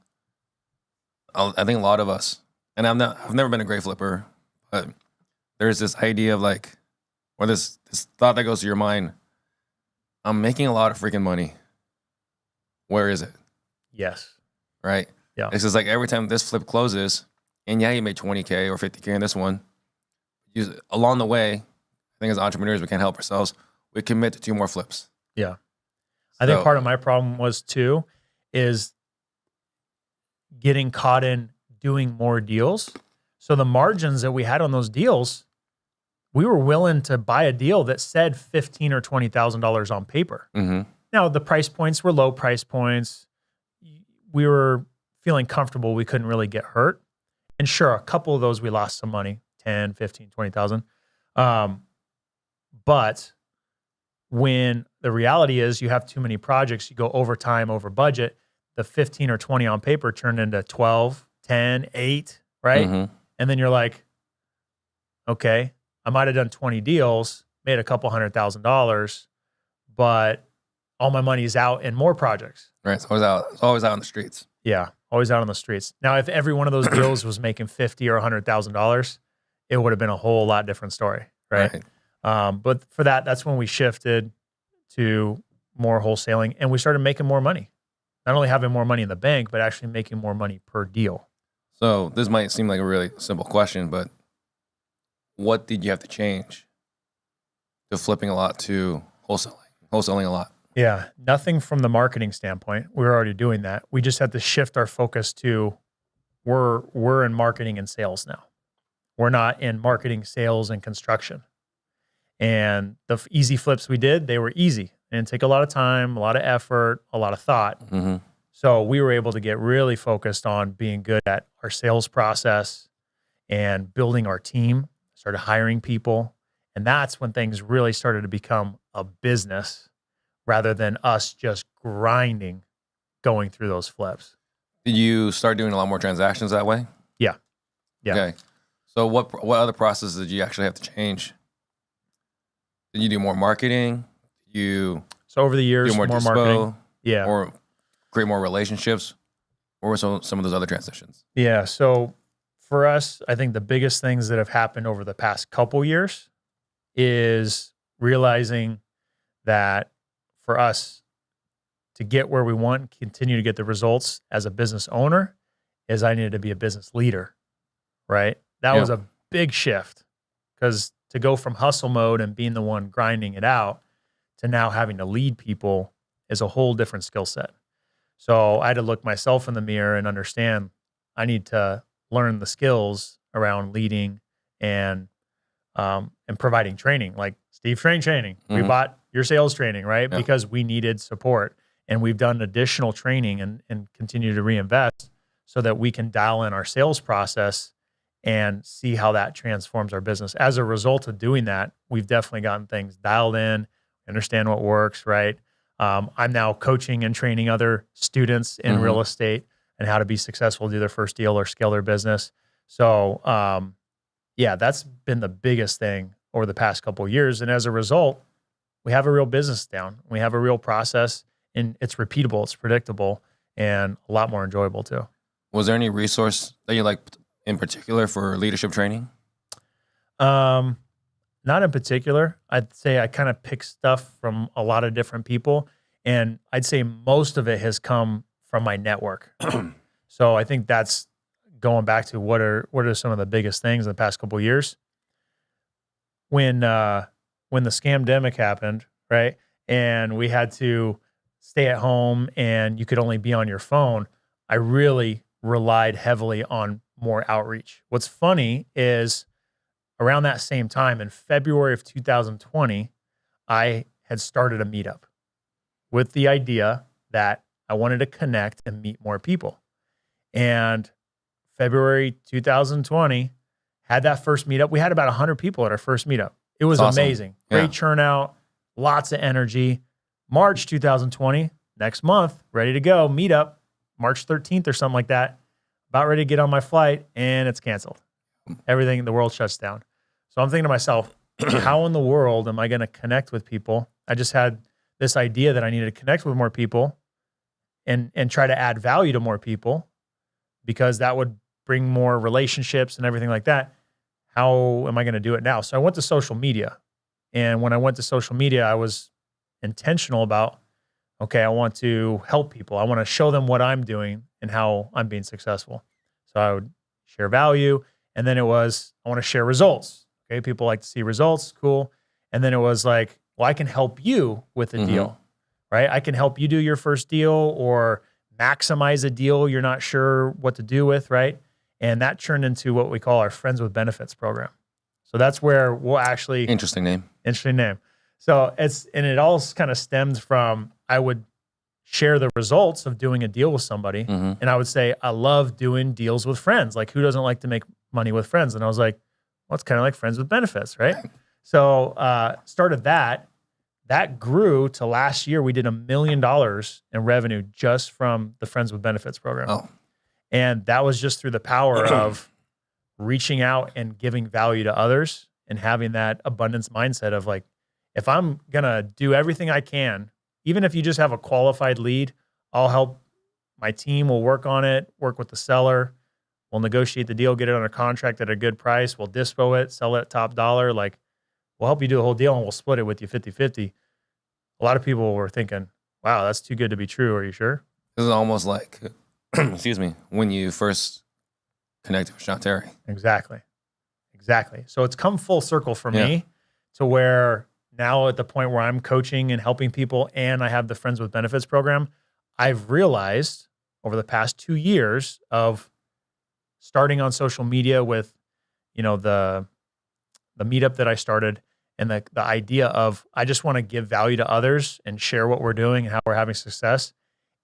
I think a lot of us, and I've never been a great flipper, but there's this idea of or this thought that goes to your mind, I'm making a lot of freaking money. where is it? Yes. Right? Yeah. It's just like every time this flip closes, and yeah, you made 20K or 50K in this one, along the way, I think as entrepreneurs, we can't help ourselves. We commit to 2 more flips. Yeah. I think part of my problem was too, is getting caught in doing more deals. So the margins that we had on those deals, we were willing to buy a deal that said $15,000 or $20,000 on paper. Mm-hmm. Now the price points were low price points. We were feeling comfortable. We couldn't really get hurt. And sure, a couple of those we lost some money, 10, 15, 20,000. But when the reality is you have too many projects, you go over time, over budget, the 15 or 20 on paper turned into 12, 10, 8, right? Mm-hmm. And then you're like, okay, I might have done 20 deals, made a couple $100,000, but all my money is out in more projects. Right. It's always out on the streets. Yeah, always out on the streets. Now, if every one of those deals was making $50,000 or $100,000, it would have been a whole lot different story, right? But for that's when we shifted to more wholesaling, and we started making more money. Not only having more money in the bank, but actually making more money per deal. So this might seem like a really simple question, but what did you have to change to flipping a lot to wholesaling a lot? Yeah, nothing from the marketing standpoint. We were already doing that. We just had to shift our focus to we're in marketing and sales now. We're not in marketing, sales, and construction. And the easy flips we did, they were easy. It didn't take a lot of time, a lot of effort, a lot of thought. Mm-hmm. So we were able to get really focused on being good at our sales process and building our team, started hiring people. And that's when things really started to become a business rather than us just grinding, going through those flips. Did you start doing a lot more transactions that way? Yeah. Okay. So what other processes did you actually have to change? Did you do more marketing? So over the years, do more marketing. Yeah. Or create more relationships? What were some of those other transitions? Yeah. So for us, I think the biggest things that have happened over the past couple years is realizing that for us to get where we want, continue to get the results as a business owner, is I needed to be a business leader, right? That was a big shift, because to go from hustle mode and being the one grinding it out to now having to lead people is a whole different skill set. So I had to look myself in the mirror and understand I need to learn the skills around leading and providing training, like Steve Trang training. Mm-hmm. We bought your sales training, right? Yeah. Because we needed support, and we've done additional training and continue to reinvest so that we can dial in our sales process and see how that transforms our business. As a result of doing that, we've definitely gotten things dialed in, understand what works, right? I'm now coaching and training other students in real estate and how to be successful, do their first deal or scale their business. So, that's been the biggest thing over the past couple of years. And as a result, we have a real business down. We have a real process, and it's repeatable, it's predictable, and a lot more enjoyable too. Was there any resource that you liked in particular for leadership training? Not in particular. I'd say I kind of pick stuff from a lot of different people, and I'd say most of it has come from my network. So I think that's going back to what are some of the biggest things in the past couple of years. When the scamdemic happened, right, and we had to stay at home and you could only be on your phone, I really relied heavily on more outreach. What's funny is around that same time in February of 2020, I had started a meetup with the idea that I wanted to connect and meet more people. And February 2020 had that first meetup. We had about 100 people at our first meetup. It was awesome. Amazing. Great turnout, lots of energy. March 2020, next month, ready to go, meetup, March 13th or something like that. About ready to get on my flight, and it's canceled. Everything in the world shuts down. So I'm thinking to myself, how in the world am I going to connect with people? I just had this idea that I needed to connect with more people and try to add value to more people, because that would bring more relationships and everything like that. How am I going to do it now? So I went to social media. And when I went to social media, I was intentional about okay, I want to help people. I want to show them what I'm doing and how I'm being successful. So I would share value. And then it was, I want to share results. Okay. People like to see results. Cool. And then it was like, well, I can help you with a deal, right? I can help you do your first deal or maximize a deal you're not sure what to do with, right? And that turned into what we call our Friends with Benefits program. So that's where we'll actually... Interesting name. So it all kind of stems from, I would share the results of doing a deal with somebody. And I would say, I love doing deals with friends. Like, who doesn't like to make money with friends? And I was like, well, it's kind of like Friends with Benefits, right? So started that. That grew to last year. We did $1 million in revenue just from the Friends with Benefits program. Oh. And that was just through the power of reaching out and giving value to others and having that abundance mindset of like, if I'm going to do everything I can, even if you just have a qualified lead, I'll help. My team will work on it, work with the seller. We'll negotiate the deal, get it under contract at a good price. We'll dispo it, sell it top dollar. Like, we'll help you do the whole deal and we'll split it with you 50-50. A lot of people were thinking, wow, that's too good to be true. Are you sure? This is almost like, excuse me, when you first connected with Sean Terry. Exactly. So it's come full circle for me to where now at the point where I'm coaching and helping people and I have the Friends with Benefits program, I've realized over the past 2 years of starting on social media with, the meetup that I started and the idea of, I just want to give value to others and share what we're doing and how we're having success.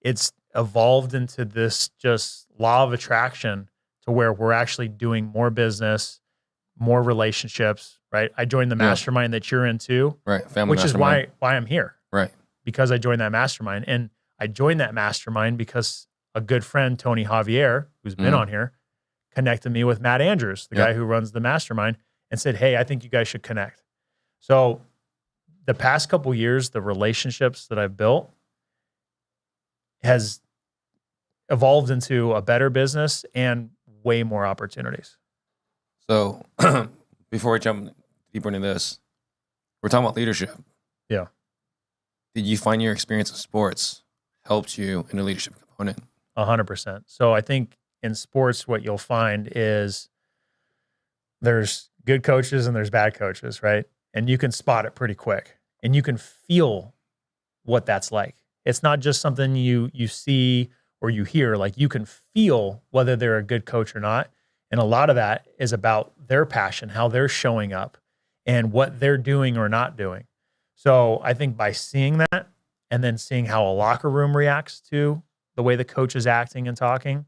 It's evolved into this just law of attraction to where we're actually doing more business, more relationships, right? I joined the mastermind that you're in too. Right. Family which mastermind. is why I'm here. Right. Because I joined that mastermind. And I joined that mastermind because a good friend, Tony Javier, who's been on here, connected me with Matt Andrews, the guy who runs the mastermind, and said, hey, I think you guys should connect. So the past couple years, the relationships that I've built has evolved into a better business and way more opportunities. So before we jump deeper into this, we're talking about leadership. Yeah. Did you find your experience in sports helped you in the leadership component? 100%. So I think in sports, what you'll find is there's good coaches and there's bad coaches, right? And you can spot it pretty quick and you can feel what that's like. It's not just something you see or you hear, like you can feel whether they're a good coach or not. And a lot of that is about their passion, how they're showing up and what they're doing or not doing. So I think by seeing that and then seeing how a locker room reacts to the way the coach is acting and talking,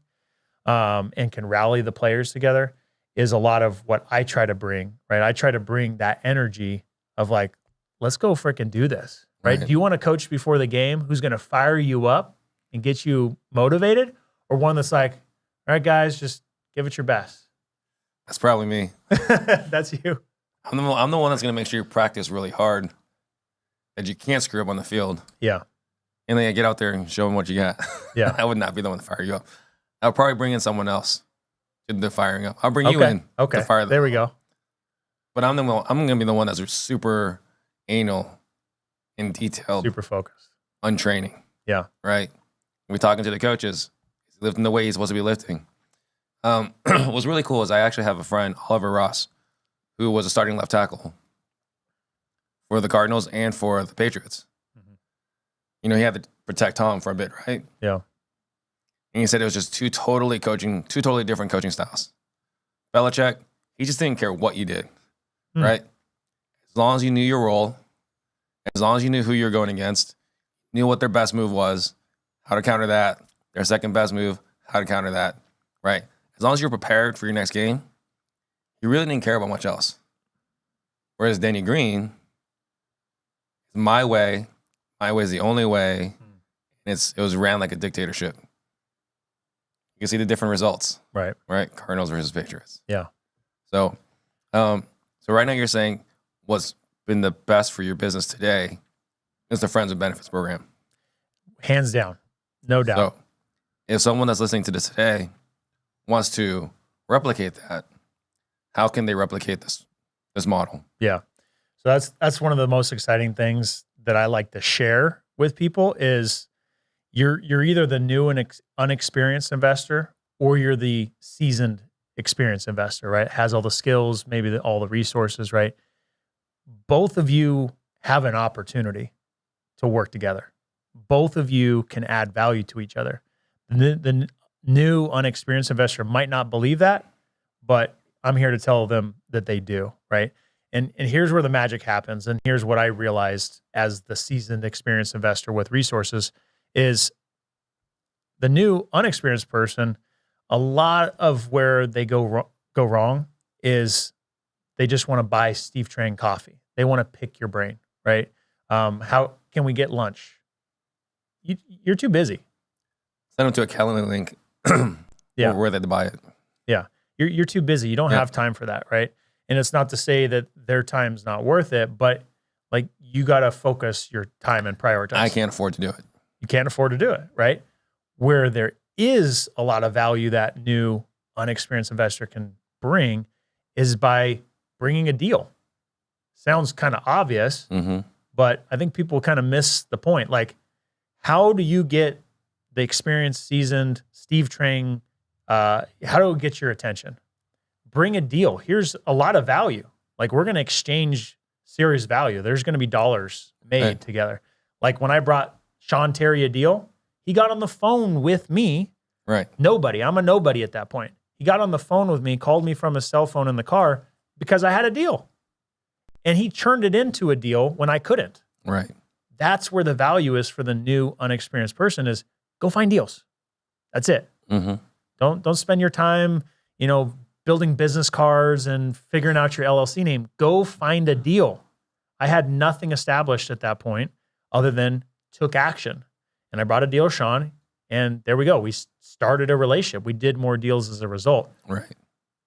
and can rally the players together is a lot of what I try to bring, right? I try to bring that energy of like, let's go freaking do this, right? Do you want a coach before the game who's going to fire you up and get you motivated, or one that's like, all right, guys, just give it your best? That's probably me. That's you. I'm the one that's going to make sure you practice really hard, that you can't screw up on the field. Yeah. And then you get out there and show them what you got. Yeah. I would not be the one to fire you up. I'll probably bring in someone else to the firing up. I'll bring you in to fire them. There we go. But I'm going to be the one that's super anal and detailed. Super focused. On training. Yeah. Right? We're talking to the coaches. He's lifting the way he's supposed to be lifting. What's really cool is I actually have a friend, Oliver Ross, who was a starting left tackle for the Cardinals and for the Patriots. He had to protect Tom for a bit, right? Yeah. And he said it was just two totally different coaching styles. Belichick, he just didn't care what you did, right? As long as you knew your role, as long as you knew who you're going against, knew what their best move was, how to counter that, their second best move, how to counter that, right? As long as you're prepared for your next game, you really didn't care about much else. Whereas Danny Green, my way is the only way, and it was ran like a dictatorship. You can see the different results. Right. Cardinals versus Patriots. Yeah. So right now you're saying what's been the best for your business today is the Friends with Benefits program. Hands down. No doubt. So if someone that's listening to this today wants to replicate that, how can they replicate this model? Yeah. So that's one of the most exciting things that I like to share with people is you're either the new and unexperienced investor or you're the seasoned experienced investor, right? Has all the skills, maybe all the resources, right? Both of you have an opportunity to work together. Both of you can add value to each other. The new unexperienced investor might not believe that, but I'm here to tell them that they do, right? And here's where the magic happens. And here's what I realized as the seasoned experienced investor with resources is the new unexperienced person, a lot of where they go wrong is they just want to buy Steve Trang coffee. They want to pick your brain, right? How can we get lunch? You're too busy. Send them to a calendar link. Yeah. Or where they buy it. Yeah. You're too busy. You don't have time for that, right? And it's not to say that their time's not worth it, but like you got to focus your time and prioritize. I can't afford to do it. You can't afford to do it, right? Where there is a lot of value that new unexperienced investor can bring is by bringing a deal. Sounds kind of obvious, but I think people kind of miss the point. Like, how do you get the experienced, seasoned Steve Trang? How do we get your attention? Bring a deal. Here's a lot of value. Like, we're going to exchange serious value. There's going to be dollars made together. Like when I brought Sean Terry a deal, he got on the phone with me. Right. Nobody. I'm a nobody at that point. He got on the phone with me, called me from his cell phone in the car because I had a deal. And he turned it into a deal when I couldn't. Right. That's where the value is for the new unexperienced person is go find deals. That's it. Don't spend your time, building business cards and figuring out your LLC name. Go find a deal. I had nothing established at that point other than took action. And I brought a deal, Sean, and there we go. We started a relationship. We did more deals as a result. Right.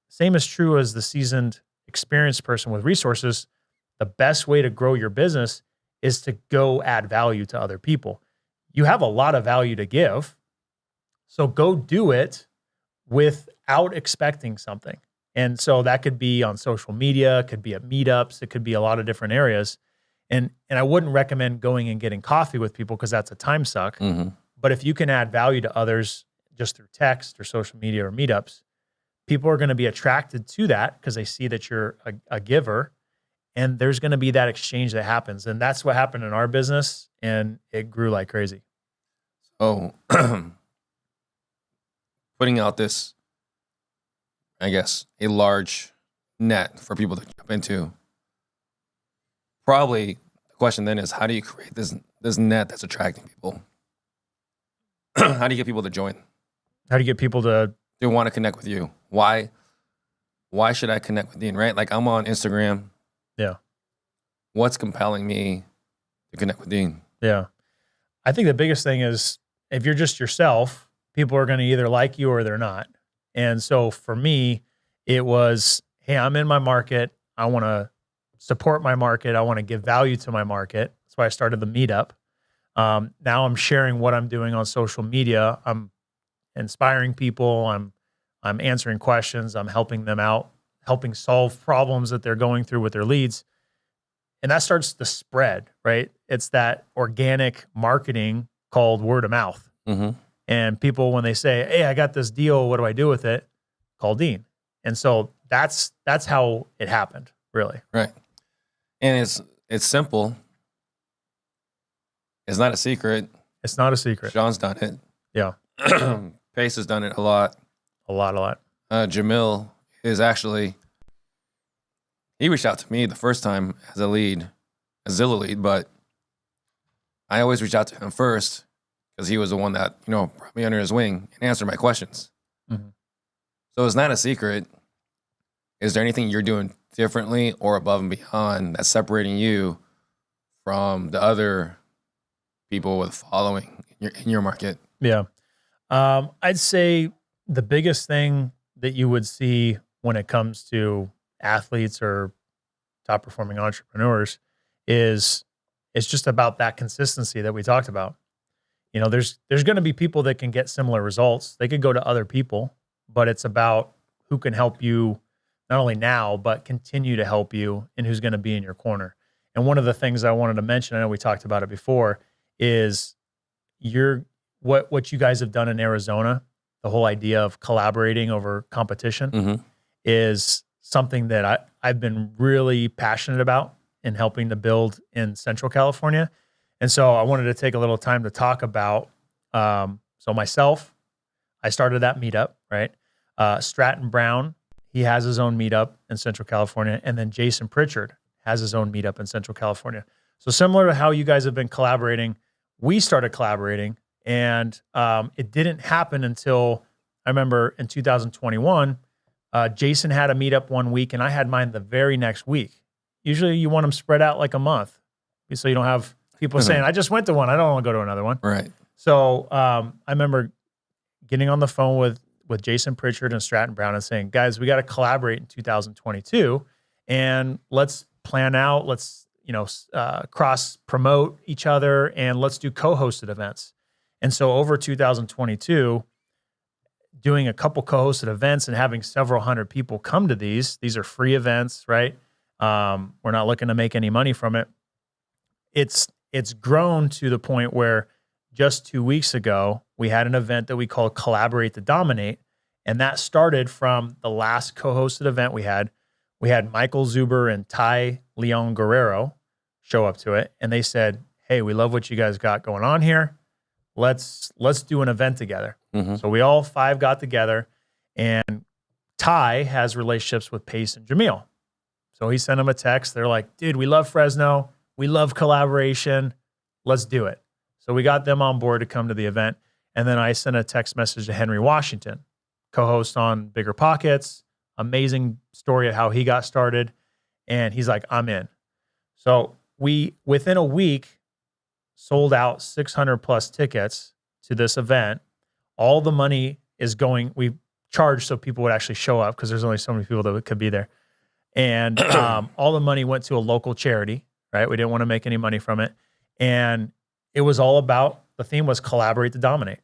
Same is true as the seasoned, experienced person with resources. The best way to grow your business is to go add value to other people. You have a lot of value to give, so go do it without expecting something. And so that could be on social media, it could be at meetups, it could be a lot of different areas. And I wouldn't recommend going and getting coffee with people because that's a time suck. But if you can add value to others just through text or social media or meetups, people are going to be attracted to that because they see that you're a giver. And there's going to be that exchange that happens. And that's what happened in our business. And it grew like crazy. Oh, putting out this, I guess, a large net for people to jump into. Probably the question then is, how do you create this net that's attracting people? How do you get people to join? How do you get people to They want to connect with you. Why should I connect with Dean, right? Like I'm on Instagram. Yeah. What's compelling me to connect with Dean? Yeah. I think the biggest thing is if you're just yourself, people are going to either like you or they're not. And so for me, it was, hey, I'm in my market. I want to support my market. I want to give value to my market. That's why I started the meetup. Now I'm sharing what I'm doing on social media. I'm inspiring people. I'm answering questions. I'm helping them out, helping solve problems that they're going through with their leads. And that starts to spread, right? It's that organic marketing called word of mouth. And people, when they say, hey, I got this deal, what do I do with it? Call Dean. And so that's how it happened, really. Right. And it's simple. It's not a secret. It's not a secret. Sean's done it. Yeah. Pace has done it a lot. A lot. Jamil is actually, he reached out to me the first time as a Zillow lead, but I always reach out to him first because he was the one that, brought me under his wing and answered my questions. So it's not a secret. Is there anything you're doing differently or above and beyond that's separating you from the other people with following in your market? Yeah. I'd say the biggest thing that you would see when it comes to athletes or top performing entrepreneurs is it's just about that consistency that we talked about. There's going to be people that can get similar results. They could go to other people, but it's about who can help you not only now, but continue to help you and who's going to be in your corner. And one of the things I wanted to mention, I know we talked about it before, is what you guys have done in Arizona, the whole idea of collaborating over competition is something that I've been really passionate about in helping to build in Central California. And so I wanted to take a little time to talk about, so myself, I started that meetup, right? Stratton Brown, he has his own meetup in Central California. And then Jason Pritchard has his own meetup in Central California. So similar to how you guys have been collaborating, we started collaborating, and it didn't happen until I remember in 2021, Jason had a meetup one week and I had mine the very next week. Usually you want them spread out like a month so you don't have people saying, I just went to one, I don't want to go to another one. Right. So I remember getting on the phone with Jason Pritchard and Stratton Brown and saying, guys, we got to collaborate in 2022 and let's plan out, let's cross promote each other, and let's do co-hosted events. And so over 2022, doing a couple co-hosted events and having several hundred people come to these are free events, right? We're not looking to make any money from it. It's grown to the point where just 2 weeks ago, we had an event that we called Collaborate to Dominate. And that started from the last co-hosted event we had. We had Michael Zuber and Ty Leon Guerrero show up to it. And they said, hey, we love what you guys got going on here. Let's do an event together. So we all 5 got together, and Ty has relationships with Pace and Jamil. So he sent them a text. They're like, dude, we love Fresno. We love collaboration. Let's do it. So we got them on board to come to the event. And then I sent a text message to Henry Washington, co-host on Bigger Pockets. Amazing story of how he got started. And he's like, I'm in. So we, within a week, sold out 600 plus tickets to this event. All the money is going, we charged so people would actually show up because there's only so many people that could be there. And all the money went to a local charity, right? We didn't want to make any money from it. And it was all about, the theme was collaborate to dominate.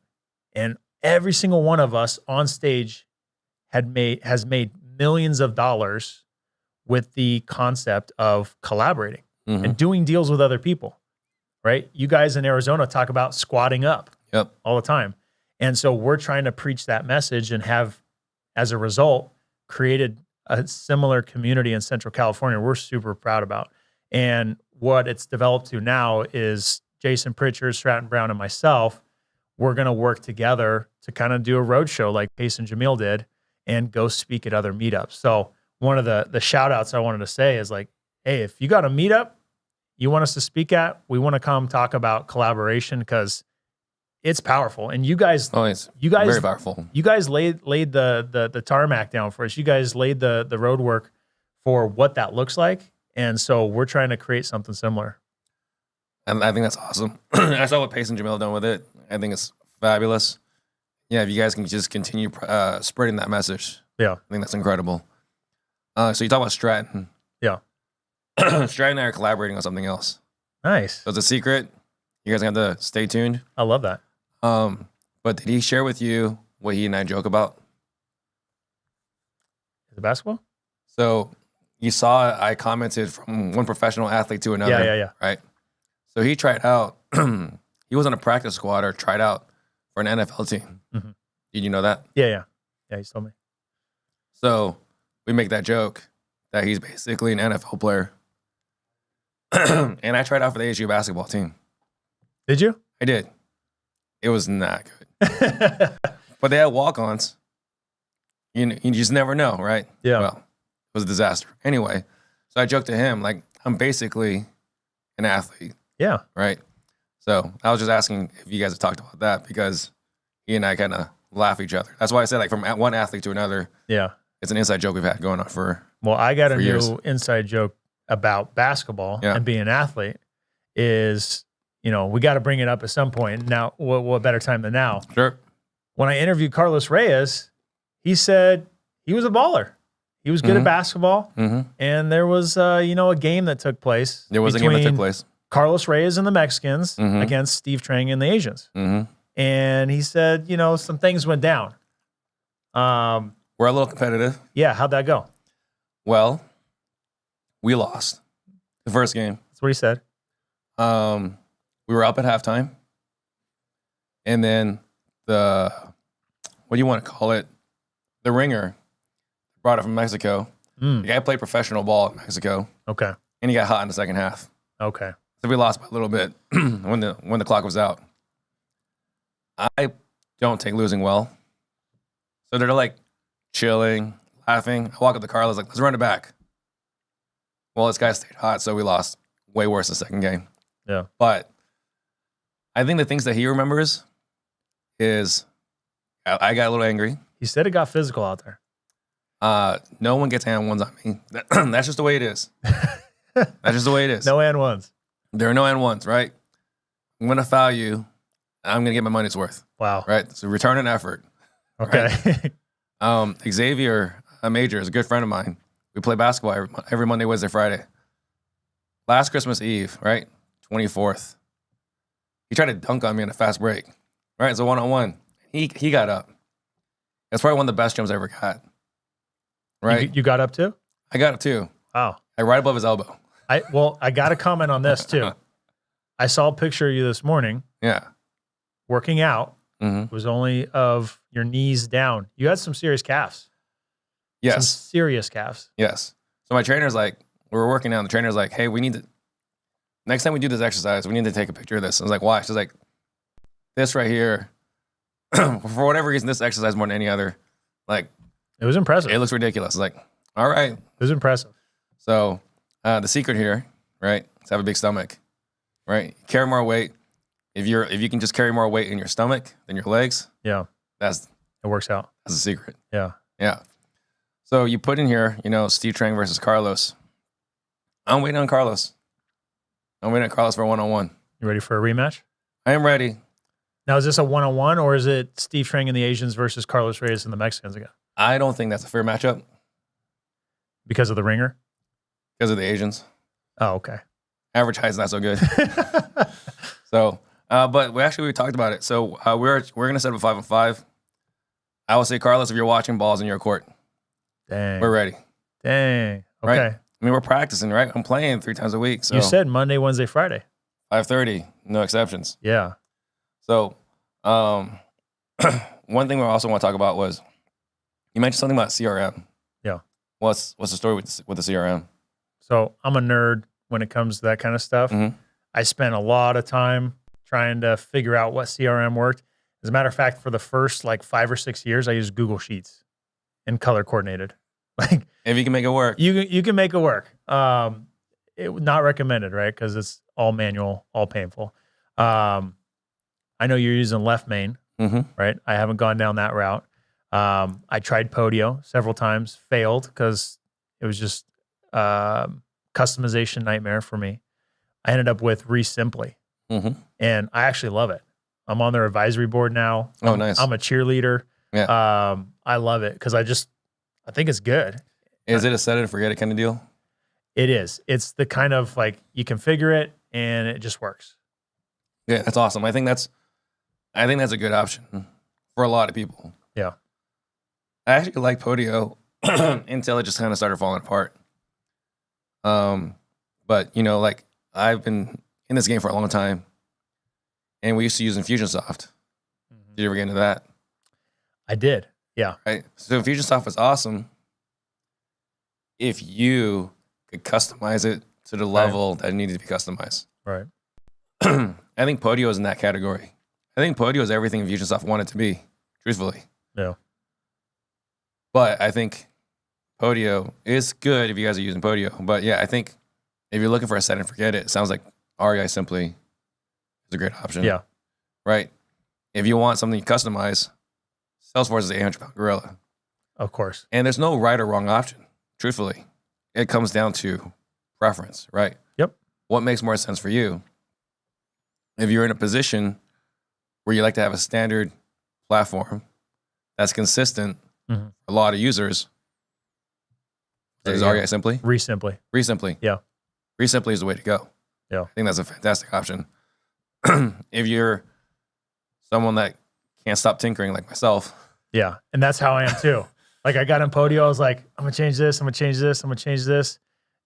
And every single one of us on stage has made millions of dollars with the concept of collaborating and doing deals with other people, right? You guys in Arizona talk about squatting up all the time. And so we're trying to preach that message and have, as a result, created a similar community in Central California we're super proud about. And what it's developed to now is Jason Pritchard, Stratton Brown, and myself, we're going to work together to kind of do a roadshow like Pace and Jamil did and go speak at other meetups. So one of the shout outs I wanted to say is like, hey, if you got a meetup you want us to speak at, we want to come talk about collaboration because it's powerful. And you guys, very powerful. You guys laid the tarmac down for us. You guys laid the road work for what that looks like. And so we're trying to create something similar. And I think that's awesome. I saw what Pace and Jamil done with it. I think it's fabulous. Yeah, if you guys can just continue spreading that message. Yeah. I think that's incredible. So you talk about Stratton. Yeah. Stratton and I are collaborating on something else. Nice. So it's a secret. You guys have to stay tuned. I love that. But did he share with you what he and I joke about? Is it basketball? So you saw I commented from one professional athlete to another. Yeah. Right? So he tried out. He was on a practice squad or tried out for an NFL team. Mm-hmm. Did you know that? Yeah. Yeah, he told me. So we make that joke that he's basically an NFL player. And I tried out for the ASU basketball team. Did you? I did. It was not good. But they had walk-ons. You just never know, right? Yeah. Well, it was a disaster. Anyway, so I joked to him, like, I'm basically an athlete. Yeah. Right? So I was just asking if you guys have talked about that because he and I kind of laugh at each other. That's why I said, like, from one athlete to another. Yeah. It's an inside joke we've had going on for Well, I got a years. new inside joke about basketball and being an athlete is, we got to bring it up at some point. Now, what better time than now? Sure. When I interviewed Carlos Reyes, he said he was a baller. He was good at basketball. Mm-hmm. And there was, a game that took place. There was a game that took place. Carlos Reyes and the Mexicans against Steve Trang and the Asians. Mm-hmm. And he said, some things went down. We're a little competitive. Yeah. How'd that go? Well, we lost the first game. That's what he said. we were up at halftime. And then what do you want to call it? The ringer brought it from Mexico. The guy played professional ball in Mexico. Okay. And he got hot in the second half. Okay. So we lost by a little bit when the clock was out. I don't take losing well. So they're like chilling, laughing. I walk up to Carlos like, let's run it back. Well, this guy stayed hot, so we lost. Way worse the second game. Yeah. But I think the things that he remembers is I got a little angry. He said it got physical out there. No one gets and ones on me. That's just the way it is. That's just the way it is. No and ones. There are no and ones, right? I'm going to foul you. I'm going to get my money's worth. Wow. Right? So return an effort. Okay. Right? Xavier Major is a good friend of mine. We play basketball every Monday, Wednesday, Friday. Last Christmas Eve, right? 24th. He tried to dunk on me on a fast break. Right? It's a one-on-one. He got up. That's probably one of the best jumps I ever got. Right? You got up too? I got up too. Wow. Right above his elbow. I got to comment on this too. I saw a picture of you this morning. Yeah. Working out. Mm-hmm. It was only of your knees down. You had some serious calves. Yes. Some serious calves. Yes. So my trainer's like, we were working out, and the trainer's like, hey, next time we do this exercise, we need to take a picture of this. I was like, why? She's like, this right here, for whatever reason, this exercise more than any other, like, it was impressive. it looks ridiculous. I was like, all right. It was impressive. So the secret here, right, is have a big stomach, right? Carry more weight. If you can just carry more weight in your stomach than your legs, Yeah. that's It works out. the secret. Yeah. Yeah. So you put in here, Steve Trang versus Carlos. I'm waiting on Carlos. I'm waiting on Carlos for a one-on-one. You ready for a rematch? I am ready. Now, is this a one-on-one or is it Steve Trang and the Asians versus Carlos Reyes and the Mexicans again? I don't think that's a fair matchup Because of the ringer? because of the Asians. Oh, okay. Average height's not so good. So, but we talked about it. So we're gonna set up a 5-on-5. I will say, Carlos, if you're watching, balls in your court. Dang. We're ready. Dang. Right? Okay. I mean, we're practicing, right? I'm playing 3 times a week. So You said Monday, Wednesday, Friday. 5:30, no exceptions. Yeah. So, one thing we also want to talk about was you mentioned something about CRM. Yeah. What's the story with the CRM? So I'm a nerd when it comes to that kind of stuff. Mm-hmm. I spent a lot of time trying to figure out what CRM worked. As a matter of fact, for the first 5 or 6 years, I used Google Sheets and color coordinated. If you can make it work. You can make it work. It not recommended, right? Because it's all manual, all painful. I know you're using Left Main, Mm-hmm. right? I haven't gone down that route. I tried Podio several times, failed because it was just customization nightmare for me. I ended up with Simply, Mm-hmm. and I actually love it. I'm on their advisory board now. Oh, nice. I'm a cheerleader. Yeah. I love it because I think it's good. Is it a set it and forget it kind of deal? It is. It's the kind of you configure it and it just works. Yeah, that's awesome. I think that's a good option for a lot of people. Yeah. I actually like Podio until it just kind of started falling apart. But I've been in this game for a long time, and we used to use Infusionsoft. Did you ever get into that? I did. Yeah. Right. So Infusionsoft was awesome if you could customize it to the level that it needed to be customized. Right. I think Podio is in that category. I think Podio is everything Infusionsoft wanted to be, truthfully. Yeah. But I think Podio is good if you guys are using Podio. But yeah, I think if you're looking for a set and forget it, sounds like REI Simply is a great option. Yeah. Right. If you want something you customize, Salesforce is the 800-pound gorilla. Of course. And there's no right or wrong option, truthfully. It comes down to preference, right? Yep. What makes more sense for you? If you're in a position where you like to have a standard platform that's consistent Mm-hmm. for a lot of users, is REI Simply? Simply. Simply. Yeah. Simply is the way to go. Yeah. I think that's a fantastic option. If you're someone that can't stop tinkering like myself. Yeah. And that's how I am too. I got in Podio, I was like, I'm going to change this, I'm going to change this, I'm going to change this.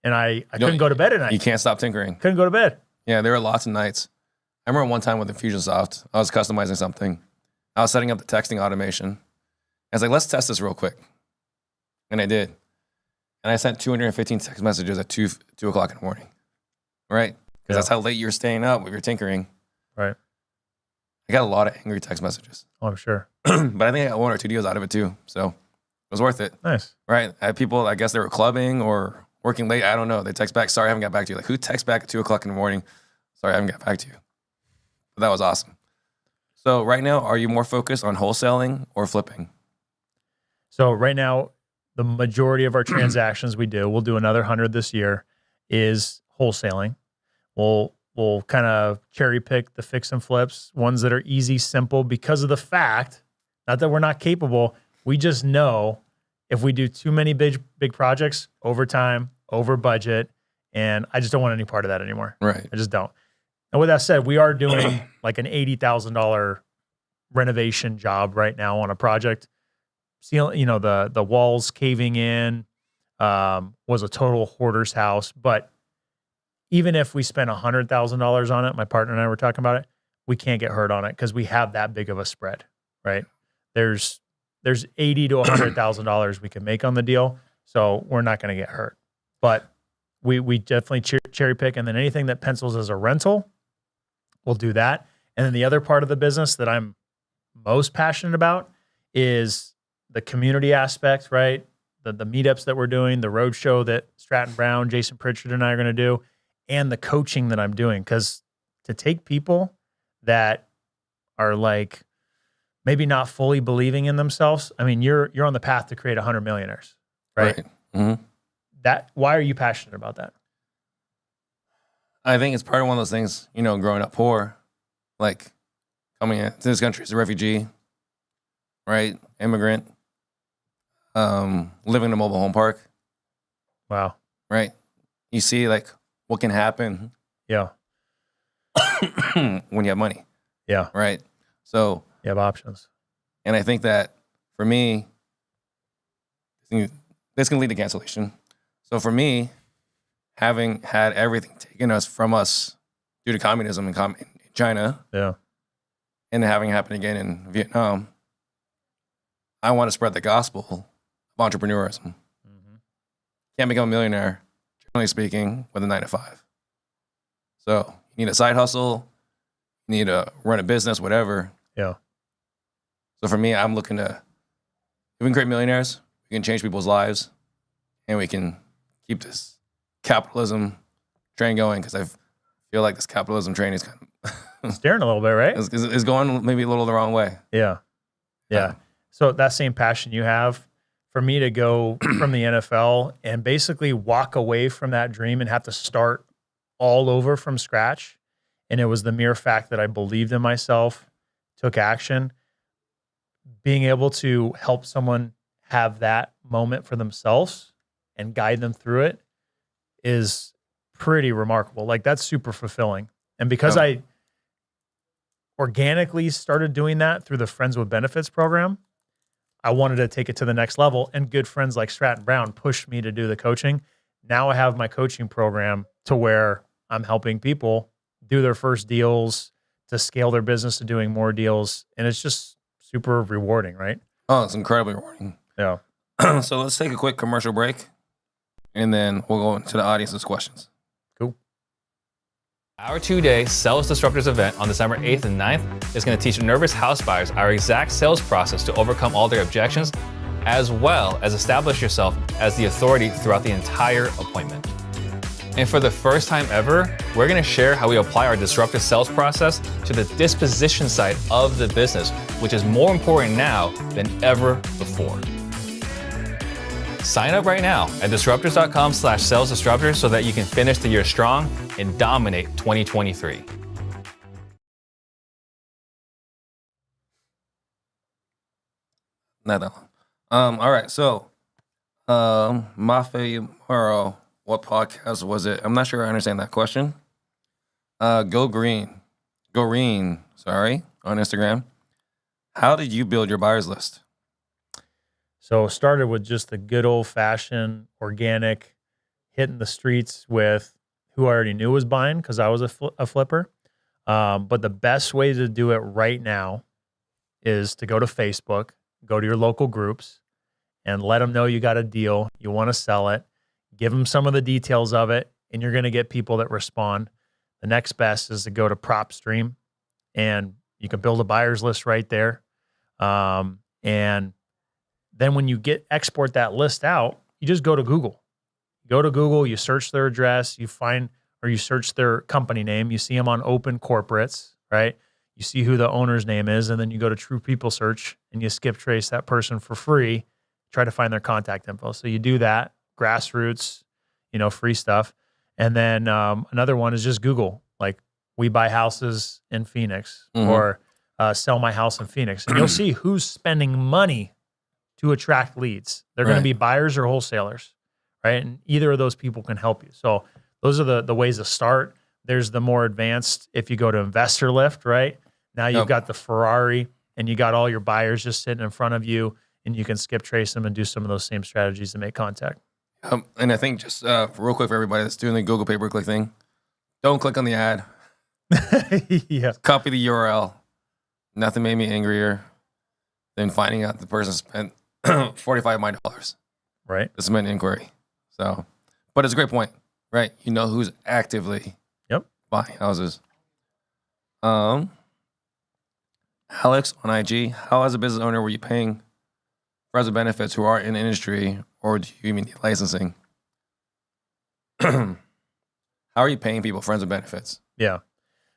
And I couldn't go to bed at night. You can't stop tinkering. Couldn't go to bed. Yeah, there are lots of nights. I remember one time with Infusionsoft, I was customizing something. I was setting up the texting automation. I was like, let's test this real quick. And I did. And I sent 215 text messages at 2 o'clock in the morning. Right? Because that's how late you're staying up if you're tinkering. Right. I got a lot of angry text messages. Oh, I'm sure. But I think I got 1 or 2 deals out of it too. So it was worth it. Nice. Right? I had people, I guess they were clubbing or working late. I don't know. They text back, sorry, I haven't got back to you. Like, who texts back at 2 o'clock in the morning? Sorry, I haven't got back to you. But that was awesome. So right now, are you more focused on wholesaling or flipping? So right now, the majority of our transactions we'll do another 100 this year, is wholesaling. We'll kind of cherry pick the fix and flips, ones that are easy, simple, because of the fact, not that we're not capable, we just know if we do too many big projects, over time, over budget, and I just don't want any part of that anymore. Right. I just don't. And with that said, we are doing like an $80,000 renovation job right now on a project. The walls caving in, was a total hoarder's house. But even if we spent $100,000 on it, my partner and I were talking about it, we can't get hurt on it because we have that big of a spread, right? There's $80,000 to $100,000 we can make on the deal, so we're not going to get hurt. But we definitely cherry pick, and then anything that pencils as a rental, we'll do that. And then the other part of the business that I'm most passionate about is the community aspect, right? The meetups that we're doing, the road show that Stratton Brown, Jason Pritchard, and I are going to do, and the coaching that I'm doing. Because to take people that are like maybe not fully believing in themselves, I mean, you're on the path to create 100 millionaires, right? Mm-hmm. Why are you passionate about that? I think it's part of one of those things, growing up poor, like coming into this country as a refugee, right? Immigrant, living in a mobile home park. Wow. Right? You see like what can happen Yeah. when you have money. Yeah. Right? So You have options. and I think that for me, this can lead to cancellation. So for me, having had everything taken from us due to communism in China, Yeah. and having happened again in Vietnam, I want to spread the gospel of entrepreneurism. Mm-hmm. Can't become a millionaire, generally speaking, with a 9 to 5. So you need a side hustle, you need to run a business, whatever. Yeah. So for me, I'm looking to, if we can create millionaires, we can change people's lives, and we can keep this capitalism train going, because I feel like this capitalism train is kind of Staring a little bit, right? is going maybe a little the wrong way. Yeah. Yeah. So that same passion you have, for me to go from the NFL and basically walk away from that dream and have to start all over from scratch. And it was the mere fact that I believed in myself, took action. Being able to help someone have that moment for themselves and guide them through it is pretty remarkable. Like, that's super fulfilling. And because I organically started doing that through the Friends with Benefits program, I wanted to take it to the next level. And good friends like Stratton Brown pushed me to do the coaching. Now I have my coaching program to where I'm helping people do their first deals, to scale their business to doing more deals. And it's just super rewarding, right? Oh, it's incredibly rewarding. Yeah. So let's take a quick commercial break, and then we'll go into the audience's questions. Cool. Our 2-day Sales Disruptors event on December 8th and 9th is going to teach nervous house buyers our exact sales process to overcome all their objections, as well as establish yourself as the authority throughout the entire appointment. And for the first time ever, we're going to share how we apply our disruptive sales process to the disposition side of the business, which is more important now than ever before. Sign up right now at disruptors.com/salesdisruptors so that you can finish the year strong and dominate 2023. Not that long. All right. So, Mafe Moro, what podcast was it? I'm not sure I understand that question. Go Green, sorry, on Instagram. How did you build your buyers list? So started with just the good old fashioned organic, hitting the streets with who I already knew was buying because I was a flipper. But the best way to do it right now is to go to Facebook, go to your local groups, and let them know you got a deal, you want to sell it, give them some of the details of it, and you're going to get people that respond. The next best is to go to PropStream, and you can build a buyer's list right there. And then when you export that list out, you just go to Google. Go to Google, you search their address, you search their company name, you see them on open corporates, right? You see who the owner's name is, and then you go to True People Search and you skip trace that person for free, try to find their contact info. So you do that, grassroots, free stuff. And then another one is just Google, like we buy houses in Phoenix or sell my house in Phoenix. And you'll see who's spending money to attract leads. They're going to be buyers or wholesalers, right? And either of those people can help you. So those are the ways to start. There's the more advanced, if you go to Investor Lift, right? Now you've got the Ferrari and you got all your buyers just sitting in front of you, and you can skip trace them and do some of those same strategies to make contact. And I think just real quick for everybody that's doing the Google pay-per-click thing, don't click on the ad. Yeah. Copy the URL. Nothing made me angrier than finding out the person spent $45 of my dollars. Right. To submit an inquiry. So, but it's a great point, right? You know who's actively buying houses. Alex on IG, how as a business owner were you paying friends with benefits who are in the industry, or do you even need licensing? How are you paying people friends with benefits? Yeah.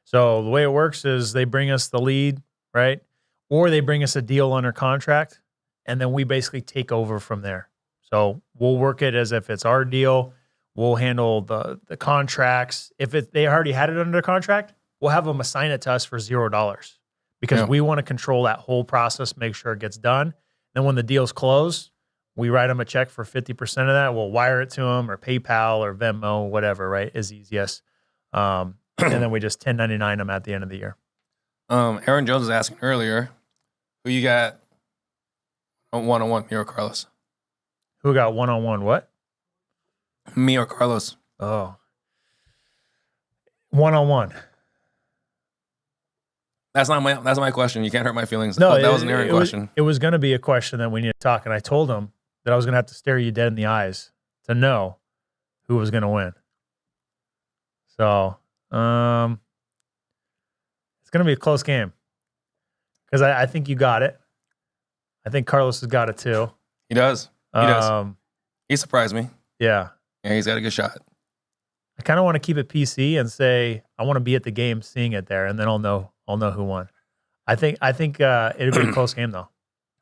So the way it works is they bring us the lead, right? Or they bring us a deal under contract, and then we basically take over from there. So we'll work it as if it's our deal. We'll handle the contracts. If they already had it under contract, we'll have them assign it to us for $0 because we want to control that whole process, make sure it gets done. Then when the deal's closed, we write them a check for 50% of that. We'll wire it to them or PayPal or Venmo, whatever, right, is easiest. And then we just 1099 them at the end of the year. Aaron Jones was asking earlier, who you got one-on-one, me or Carlos? Who got one-on-one what? Me or Carlos? Oh. One-on-one. That's not my question. You can't hurt my feelings. No, that was an Aaron question. It was going to be a question that we need to talk, and I told him that I was going to have to stare you dead in the eyes to know who was going to win. So, it's going to be a close game because I think you got it. I think Carlos has got it too. He does. He surprised me. Yeah. Yeah, he's got a good shot. I kind of want to keep it PC and say I want to be at the game, seeing it there, and then I'll know who won. I think it'll be a close game though.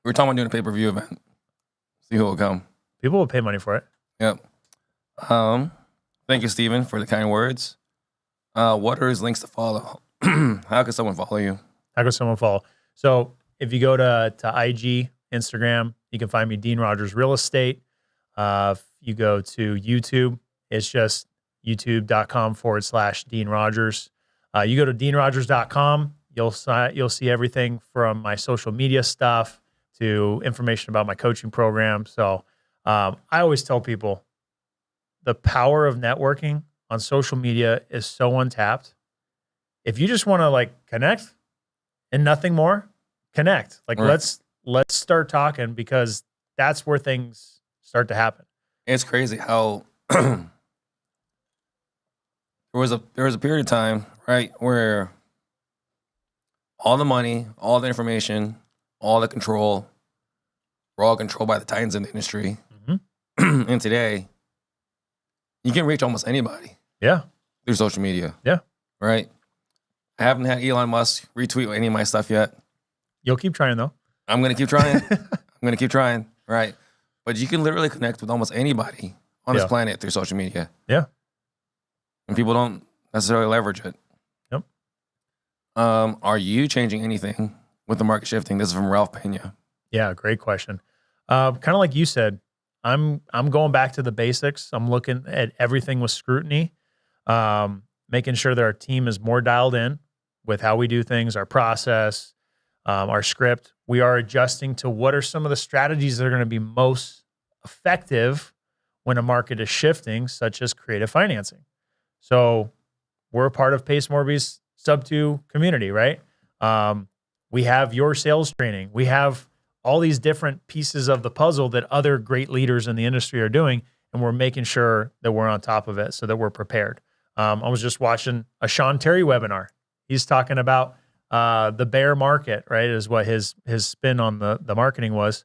We were talking about doing a pay-per-view event. See who will come. People will pay money for it. Yep. Thank you, Steven, for the kind words. What are his links to follow? How can someone follow you? How can someone follow? So if you go to IG, Instagram, you can find me, Dean Rogers Real Estate. If you go to YouTube, it's just youtube.com/Dean Rogers. You go to deanrogers.com, you'll see everything from my social media stuff to information about my coaching program. So I always tell people the power of networking on social media is so untapped. If you just want to connect and nothing more, connect. Let's start talking, because that's where things start to happen. It's crazy how there was a period of time, right, where all the money, all the information, all the control, we're all controlled by the titans in the industry. Mm-hmm. And today, you can reach almost anybody. Yeah. Through social media. Yeah. Right? I haven't had Elon Musk retweet any of my stuff yet. You'll keep trying, though. I'm going to keep trying. Right? But you can literally connect with almost anybody on this planet through social media. Yeah. And people don't necessarily leverage it. Yep. Are you changing anything with the market shifting? This is from Ralph Pena. Yeah, great question. Kind of like you said, I'm going back to the basics. I'm looking at everything with scrutiny, making sure that our team is more dialed in with how we do things, our process, our script. We are adjusting to what are some of the strategies that are going to be most effective when a market is shifting, such as creative financing. So we're a part of Pace Morby's sub 2 community, right? We have your sales training. We have all these different pieces of the puzzle that other great leaders in the industry are doing, and we're making sure that we're on top of it so that we're prepared. I was just watching a Sean Terry webinar. He's talking about the bear market, right, is what his spin on the marketing was,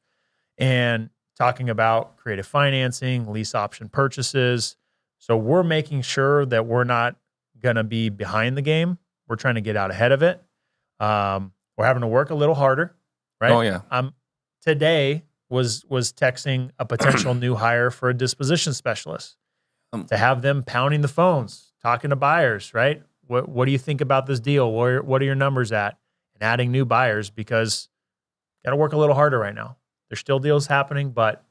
and talking about creative financing, lease option purchases. So we're making sure that we're not going to be behind the game. We're trying to get out ahead of it. We're having to work a little harder, right? Oh, yeah. Today was texting a potential new hire for a disposition specialist to have them pounding the phones, talking to buyers, right? What do you think about this deal? What are your numbers at? And adding new buyers, because got to work a little harder right now. There's still deals happening, but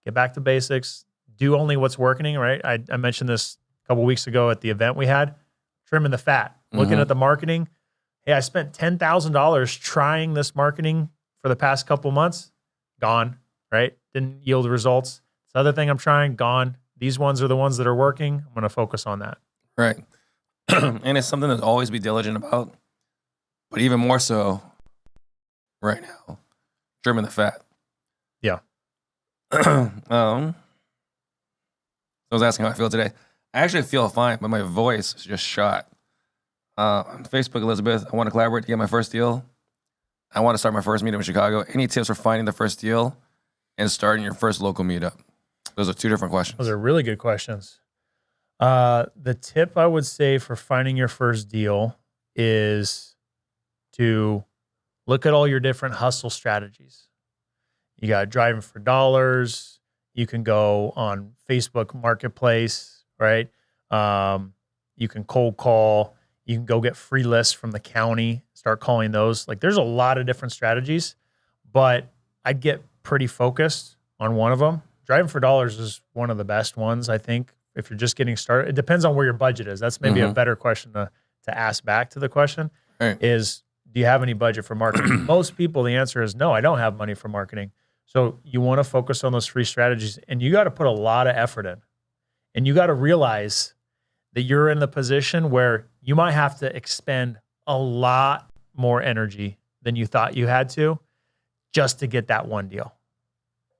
get back to basics. Do only what's working, right? I mentioned this a couple weeks ago at the event we had, trimming the fat, looking at the marketing. Hey, I spent $10,000 trying this marketing for the past couple months. Gone, right? Didn't yield results. This other thing I'm trying, gone. These ones are the ones that are working. I'm going to focus on that. Right. And it's something to always be diligent about, but even more so right now, trimming the fat. Yeah. I was asking how I feel today. I actually feel fine, but my voice is just shot. On Facebook, Elizabeth, I want to collaborate to get my first deal. I want to start my first meetup in Chicago. Any tips for finding the first deal and starting your first local meetup? Those are two different questions. Those are really good questions. The tip I would say for finding your first deal is to look at all your different hustle strategies. You got driving for dollars. You can go on Facebook Marketplace, right? You can cold call. You can go get free lists from the county, start calling those. Like, there's a lot of different strategies, but I'd get pretty focused on one of them. Driving for dollars is one of the best ones, I think, if you're just getting started. It depends on where your budget is. That's maybe a better question to ask back to the question, Right. is, do you have any budget for marketing? Most people, the answer is no, I don't have money for marketing. So you want to focus on those free strategies, and you got to put a lot of effort in. And you got to realize that you're in the position where you might have to expend a lot more energy than you thought you had to just to get that one deal.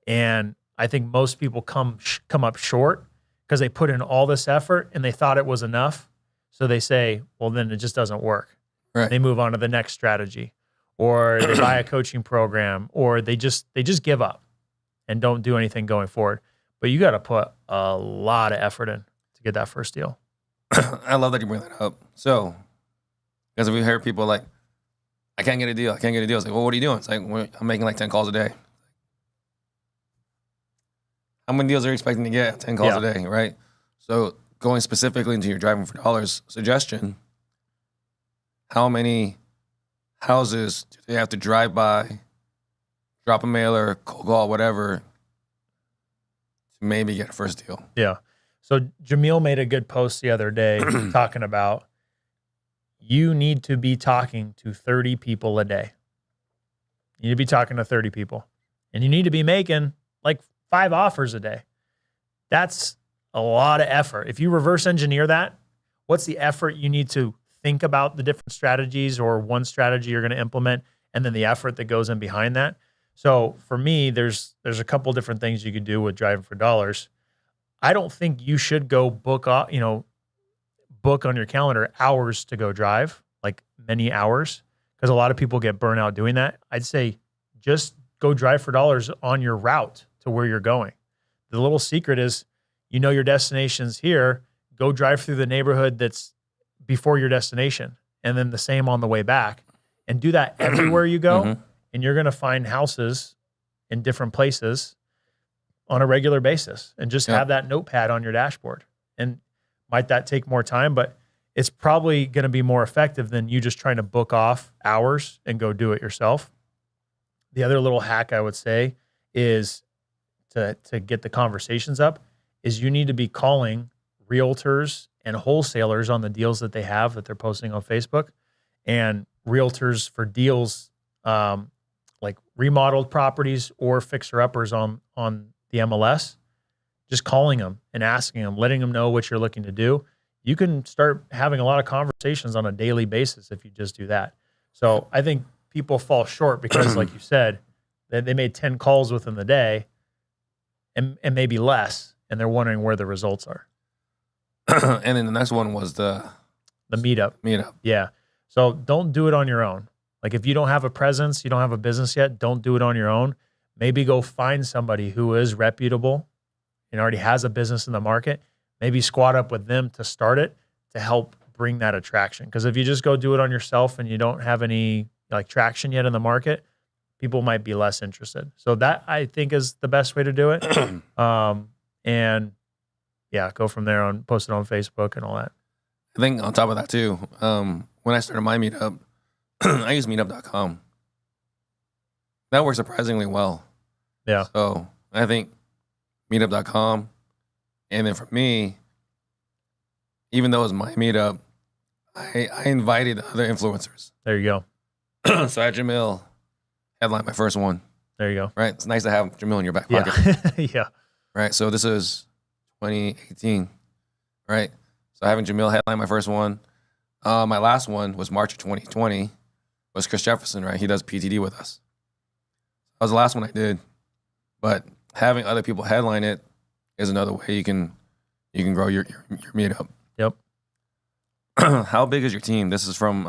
And I think most people come up short because they put in all this effort and they thought it was enough. So they say, well, then it just doesn't work. Right. They move on to the next strategy, or they buy a coaching program, or they just give up and don't do anything going forward. But you got to put a lot of effort in to get that first deal. I love that you bring that up. So, because we hear people like, I can't get a deal. I can't get a deal. It's like, well, what are you doing? It's like, well, I'm making like 10 calls a day. How many deals are you expecting to get? 10 calls a day, right? So going specifically into your driving for dollars suggestion, how many houses do they have to drive by, drop a mailer, cold call, whatever, to maybe get a first deal? Yeah. So Jamil made a good post the other day talking about, you need to be talking to 30 people a day. You need to be talking to 30 people. And you need to be making like 5 offers a day. That's a lot of effort. If you reverse engineer that, what's the effort you need to think about the different strategies, or one strategy you're going to implement, and then the effort that goes in behind that? So for me, there's a couple different things you could do with driving for dollars. I don't think you should go book on your calendar hours to go drive, like many hours, because a lot of people get burnt out doing that. I'd say just go drive for dollars on your route to where you're going. The little secret is, your destination's here, go drive through the neighborhood that's before your destination, and then the same on the way back, and do that everywhere you go. And you're going to find houses in different places on a regular basis, and just have that notepad on your dashboard. And might that take more time, but it's probably going to be more effective than you just trying to book off hours and go do it yourself. The other little hack I would say is to get the conversations up is you need to be calling realtors and wholesalers on the deals that they have that they're posting on Facebook, and realtors for deals like remodeled properties or fixer-uppers on the MLS. Just calling them and asking them, letting them know what you're looking to do. you can start having a lot of conversations on a daily basis if you just do that. So I think people fall short because, like you said, they made 10 calls within the day and maybe less, and they're wondering where the results are. And then the next one was the meetup. Yeah. So don't do it on your own. Like if you don't have a presence, you don't have a business yet, don't do it on your own. Maybe go find somebody who is reputable and already has a business in the market. Maybe squat up with them to start it to help bring that attraction. Because if you just go do it on yourself and you don't have any like traction yet in the market, people might be less interested. So that I think is the best way to do it. And yeah, go from there on, post it on Facebook and all that. I think on top of that too, when I started my meetup, I use meetup.com. That works surprisingly well. Yeah. So I think meetup.com. And then for me, even though it was my meetup, I invited other influencers. There you go. So I had Jamil headline my first one. There you go. Right. It's nice to have Jamil in your back pocket. Yeah. Yeah. Right. So this is 2018. Right. So having Jamil headline my first one. My last one was March of 2020. Was Chris Jefferson, right? He does PTD with us. That was the last one I did. But having other people headline it is another way you can grow your meetup. Yep. How big is your team? This is from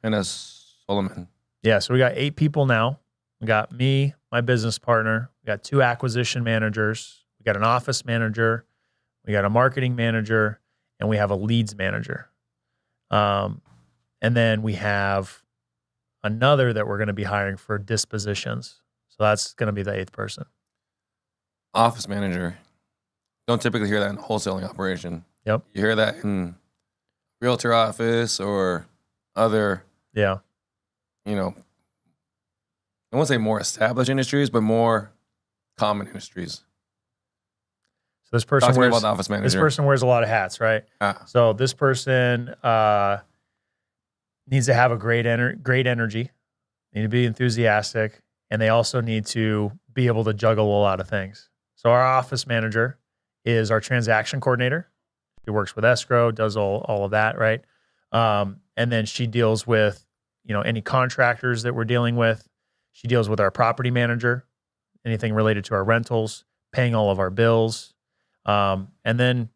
Anna Solomon. Yeah, so we got 8 people now. We got me, my business partner. We got 2 acquisition managers. We got an office manager. We got a marketing manager, and we have a leads manager. And then we have another that we're going to be hiring for dispositions. So that's going to be the 8th person. Office manager. Don't typically hear that in a wholesaling operation. Yep. You hear that in realtor office or other, Yeah. you know, I won't say more established industries, but more common industries. So this person Talk to me wears about the office manager. this person wears a lot of hats, right? So this person needs to have a great energy, need to be enthusiastic, and they also need to be able to juggle a lot of things. So our office manager is our transaction coordinator. She works with escrow, does all of that, right? And then she deals with, any contractors that we're dealing with. She deals with our property manager, anything related to our rentals, paying all of our bills, and then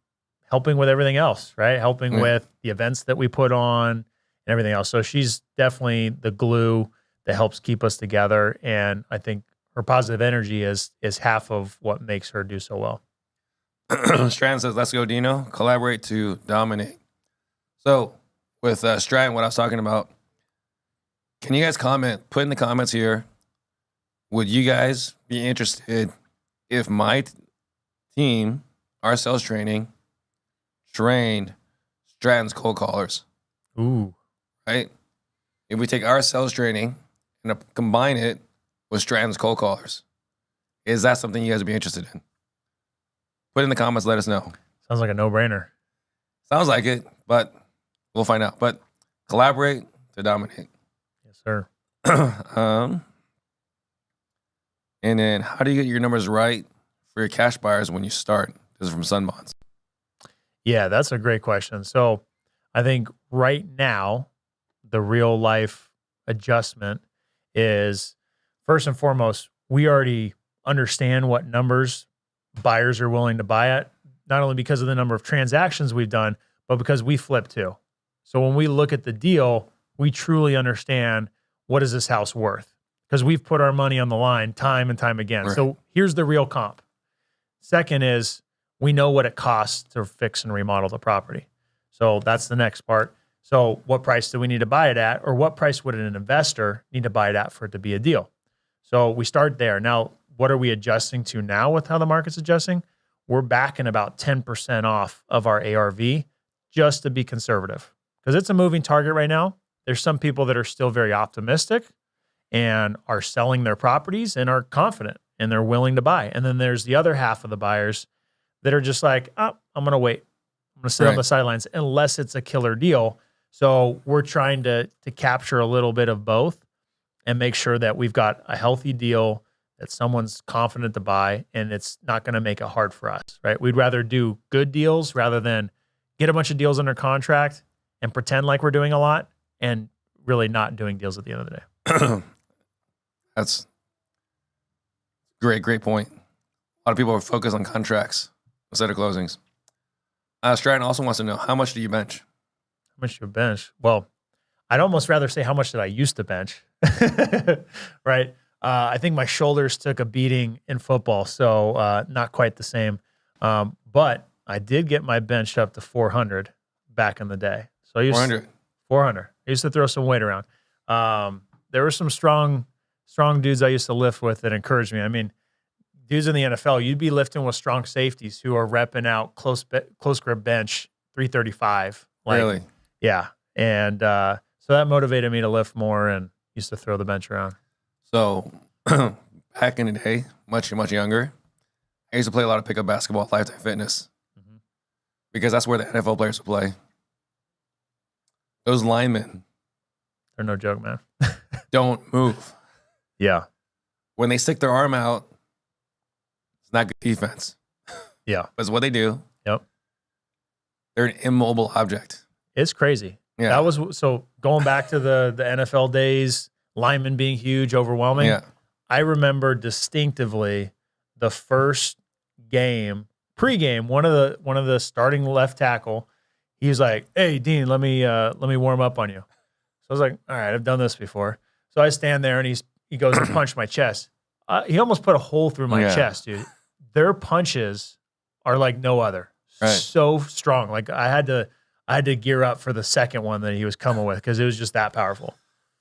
helping with everything else, right? Helping with the events that we put on and everything else. So she's definitely the glue that helps keep us together. And I think her positive energy is half of what makes her do so well. Strand says, let's go, Dino. Collaborate to dominate. So with Strand, what I was talking about, can you guys comment, put in the comments here, would you guys be interested if my team, our sales training, trained Strand's cold callers? Ooh. Right? If we take our sales training and combine it with Strand's cold callers, is that something you guys would be interested in? Put in the comments, let us know. Sounds like a no-brainer. Sounds like it, but we'll find out. But collaborate to dominate. Yes, sir. And then how do you get your numbers right for your cash buyers when you start? This is from Sunbonds. Yeah, that's a great question. So I think right now, the real life adjustment is, first and foremost, we already understand what numbers buyers are willing to buy at, not only because of the number of transactions we've done, but because we flip too. So when we look at the deal, we truly understand, what is this house worth? Because we've put our money on the line time and time again. Right. So here's the real comp. Second is, we know what it costs to fix and remodel the property. So that's the next part. So what price do we need to buy it at? Or what price would an investor need to buy it at for it to be a deal? So we start there. Now, what are we adjusting to now with how the market's adjusting? We're backing about 10% off of our ARV just to be conservative, because it's a moving target right now. There's some people that are still very optimistic and are selling their properties and are confident and they're willing to buy. And then there's the other half of the buyers that are just like, I'm going to wait. I'm going to sit on the sidelines unless it's a killer deal. So we're trying to capture a little bit of both and make sure that we've got a healthy deal that someone's confident to buy, and it's not going to make it hard for us, right? We'd rather do good deals rather than get a bunch of deals under contract and pretend like we're doing a lot and really not doing deals at the end of the day. That's great point. A lot of people are focused on contracts instead of closings. Stratton also wants to know, how much do you bench? How much do you bench? Well, I'd almost rather say how much did I used to bench, right? I think my shoulders took a beating in football, so not quite the same. But I did get my bench up to 400 back in the day. So I used 400. I used to throw some weight around. There were some strong dudes I used to lift with that encouraged me. I mean, dudes in the NFL, you'd be lifting with strong safeties who are repping out close grip bench 335. Really? Yeah. And so that motivated me to lift more and used to throw the bench around. So back in the day, much younger, I used to play a lot of pickup basketball at Lifetime Fitness because that's where the NFL players would play. Those linemen, they're no joke, man. don't move. Yeah. When they stick their arm out, it's not good defense. Yeah. But it's what they do. Yep. They're an immobile object. It's crazy. Yeah. That was so going back to the NFL days, linemen being huge, overwhelming. Yeah. I remember distinctively the first game, pregame, one of the starting left tackle, he was like, "Hey, Dean, let me warm up on you." So I was like, "All right, I've done this before." So I stand there and he goes and punch my chest. He almost put a hole through my chest, dude. Their punches are like no other. Right. So strong. Like I had to gear up for the second one that he was coming with because it was just that powerful.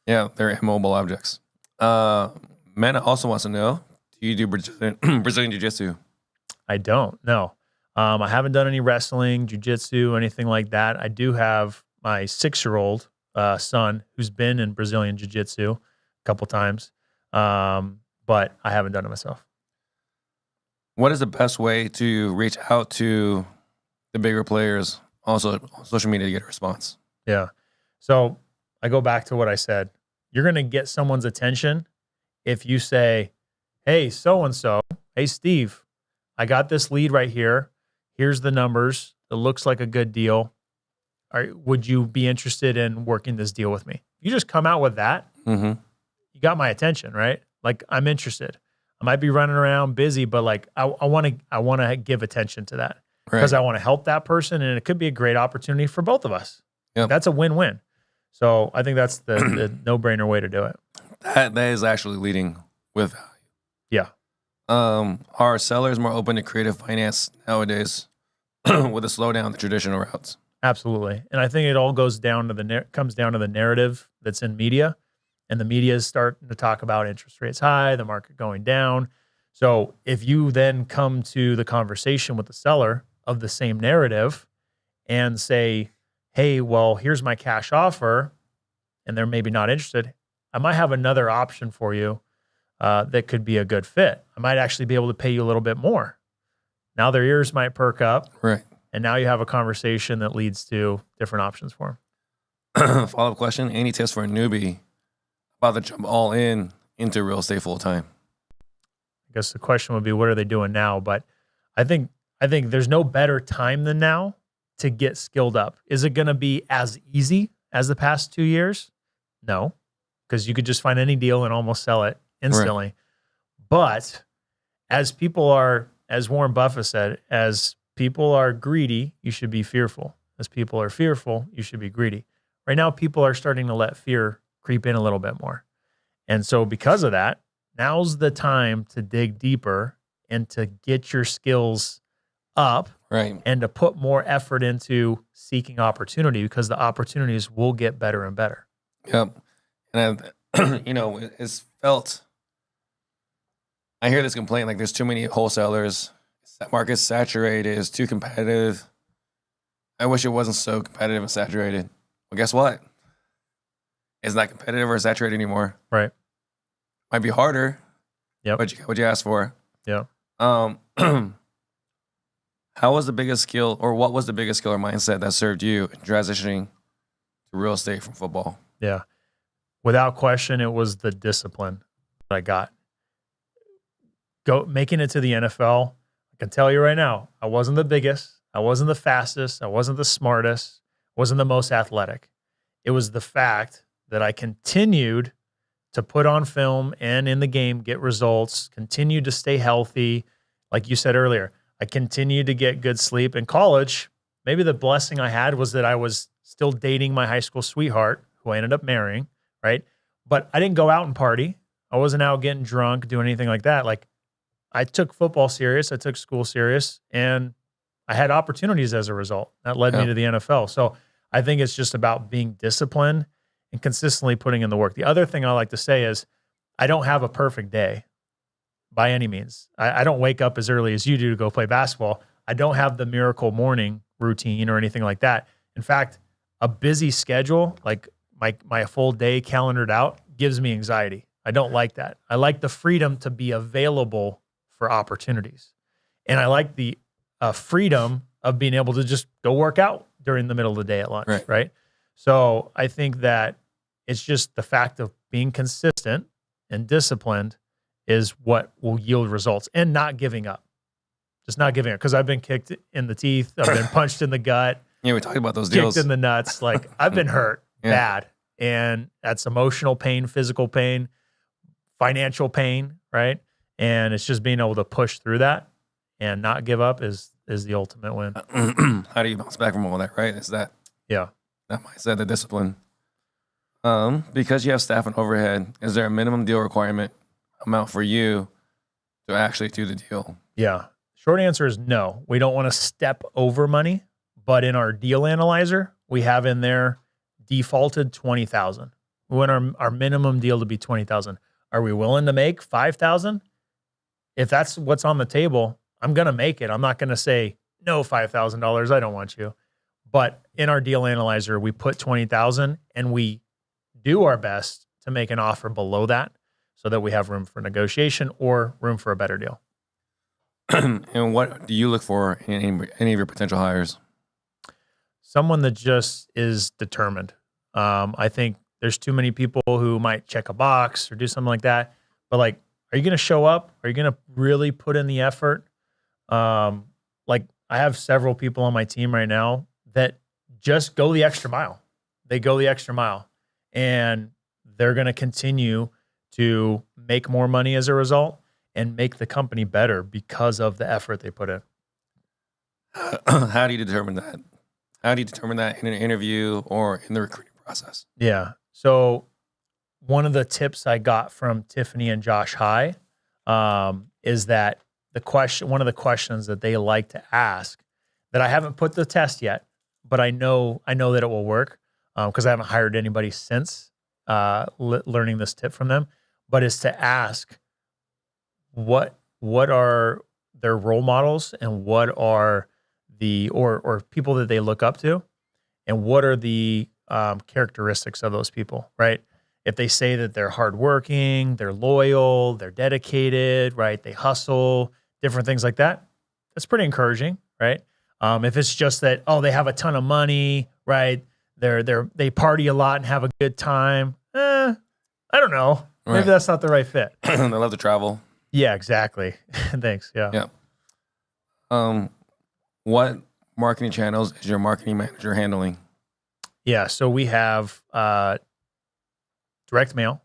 Yeah, they're immobile objects. Mena also wants to know, do you do Brazilian Jiu-Jitsu? I don't, no. I haven't done any wrestling, jiu-jitsu, anything like that. I do have my 6-year-old son who's been in Brazilian jiu-jitsu a couple times, but I haven't done it myself. What is the best way to reach out to the bigger players, also on social media, to get a response? Yeah. So I go back to what I said. You're going to get someone's attention if you say, "Hey, so-and-so, hey, Steve, I got this lead right here. Here's the numbers. It looks like a good deal. Would you be interested in working this deal with me?" You just come out with that. Mm-hmm. You got my attention, right? Like, I'm interested. I might be running around busy, but like I want to give attention to that because I want to help that person, and it could be a great opportunity for both of us. Yep. That's a win-win. So I think that's the no-brainer way to do it. That is actually leading with value. Yeah. Are sellers more open to creative finance nowadays with a slowdown in the traditional routes? Absolutely. And I think it all comes down to the narrative that's in media, and the media is starting to talk about interest rates high, the market going down. So if you then come to the conversation with the seller of the same narrative and say, "Hey, well, here's my cash offer," and they're maybe not interested, I might have another option for you that could be a good fit. I might actually be able to pay you a little bit more. Now their ears might perk up. Right. And now you have a conversation that leads to different options for them. Follow-up question. Any tips for a newbie about to jump all into real estate full-time? I guess the question would be, what are they doing now? But I think there's no better time than now to get skilled up. Is it going to be as easy as the past 2 years? No, because you could just find any deal and almost sell it instantly. Right. But as Warren Buffett said, as people are greedy, you should be fearful. As people are fearful, you should be greedy. Right now, people are starting to let fear creep in a little bit more. And so because of that, now's the time to dig deeper and to get your skills up, right, and to put more effort into seeking opportunity, because the opportunities will get better and better. Yep. And it's felt, I hear this complaint, like there's too many wholesalers, that market's saturated, it's too competitive. I wish it wasn't so competitive and saturated. Well, guess what? It's not competitive or saturated anymore. Right. Might be harder. Yep. But what you asked for. Yeah. How was the biggest skill, or what was the biggest skill or mindset that served you in transitioning to real estate from football? Yeah. Without question, it was the discipline that I got. Making it to the NFL, I can tell you right now, I wasn't the biggest. I wasn't the fastest. I wasn't the smartest. Wasn't the most athletic. It was the fact that I continued to put on film and in the game, get results, continued to stay healthy. Like you said earlier, I continued to get good sleep. In college, maybe the blessing I had was that I was still dating my high school sweetheart, who I ended up marrying, right? But I didn't go out and party. I wasn't out getting drunk, doing anything like that. Like, I took football serious. I took school serious, and I had opportunities as a result. That led me to the NFL. So I think it's just about being disciplined and consistently putting in the work. The other thing I like to say is I don't have a perfect day by any means. I don't wake up as early as you do to go play basketball. I don't have the miracle morning routine or anything like that. In fact, a busy schedule, like my full day calendared out, gives me anxiety. I don't like that. I like the freedom to be available for opportunities. And I like the freedom of being able to just go work out during the middle of the day at lunch, right? So I think that it's just the fact of being consistent and disciplined is what will yield results, and not giving up. Just not giving up, because I've been kicked in the teeth. I've been punched in the gut. Yeah, we talked about those deals. Kicked in the nuts. Like, I've been hurt bad. And that's emotional pain, physical pain, financial pain, right? And it's just being able to push through that and not give up is the ultimate win. How do you bounce back from all that, right? It's that mindset, the discipline. Because you have staff and overhead, is there a minimum deal requirement amount for you to actually do the deal? Yeah. Short answer is no. We don't want to step over money, but in our deal analyzer, we have in there defaulted 20,000. We want our minimum deal to be 20,000. Are we willing to make 5,000? If that's what's on the table, I'm going to make it. I'm not going to say, no, $5,000, I don't want you. But in our deal analyzer, we put 20,000 and we do our best to make an offer below that so that we have room for negotiation or room for a better deal. And what do you look for in any of your potential hires? Someone that just is determined. I think there's too many people who might check a box or do something like that. But like, are you going to show up? Are you going to really put in the effort? Like, I have several people on my team right now that just go the extra mile. They go the extra mile, and they're going to continue to make more money as a result and make the company better because of the effort they put in. How do you determine that? How do you determine that in an interview or in the recruiting process? Yeah. So one of the tips I got from Tiffany and Josh High is that one of the questions that they like to ask, that I haven't put the test yet, but I know that it will work because I haven't hired anybody since learning this tip from them, but is to ask what are their role models and what are the or people that they look up to, and what are the characteristics of those people, right? If they say that they're hardworking, they're loyal, they're dedicated, right? They hustle, different things like that. That's pretty encouraging, right? If it's just that, they have a ton of money, right? They party a lot and have a good time. I don't know. Maybe that's not the right fit. They love to travel. Yeah, exactly. Thanks. Yeah. What marketing channels is your marketing manager handling? Yeah. So we have direct mail.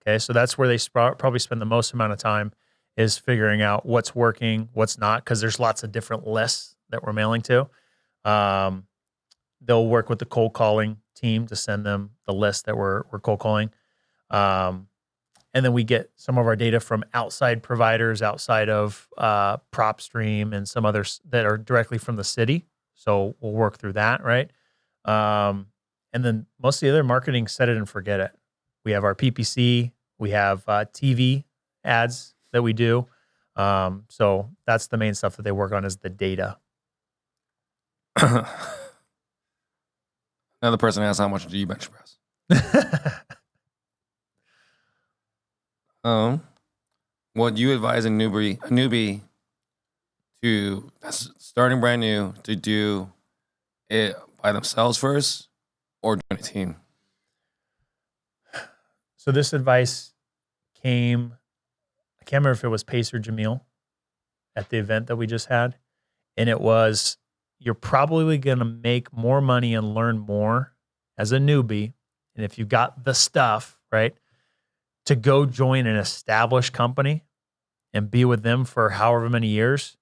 Okay. So that's where they probably spend the most amount of time, is figuring out what's working, what's not, because there's lots of different lists that we're mailing to. They'll work with the cold calling team to send them the list that we're cold calling. And then we get some of our data from outside providers, outside of PropStream and some others that are directly from the city. So we'll work through that, right? And then most of the other marketing, set it and forget it. We have our PPC, we have TV ads that we do. So that's the main stuff that they work on, is the data. Another person asks, how much do you bench press? What do you advise a newbie to, that's starting brand new, to do it by themselves first or join a team? So this advice came, I can't remember if it was Pacer Jamil at the event that we just had. And it was, you're probably going to make more money and learn more as a newbie. And if you've got the stuff, right, to go join an established company and be with them for however many years,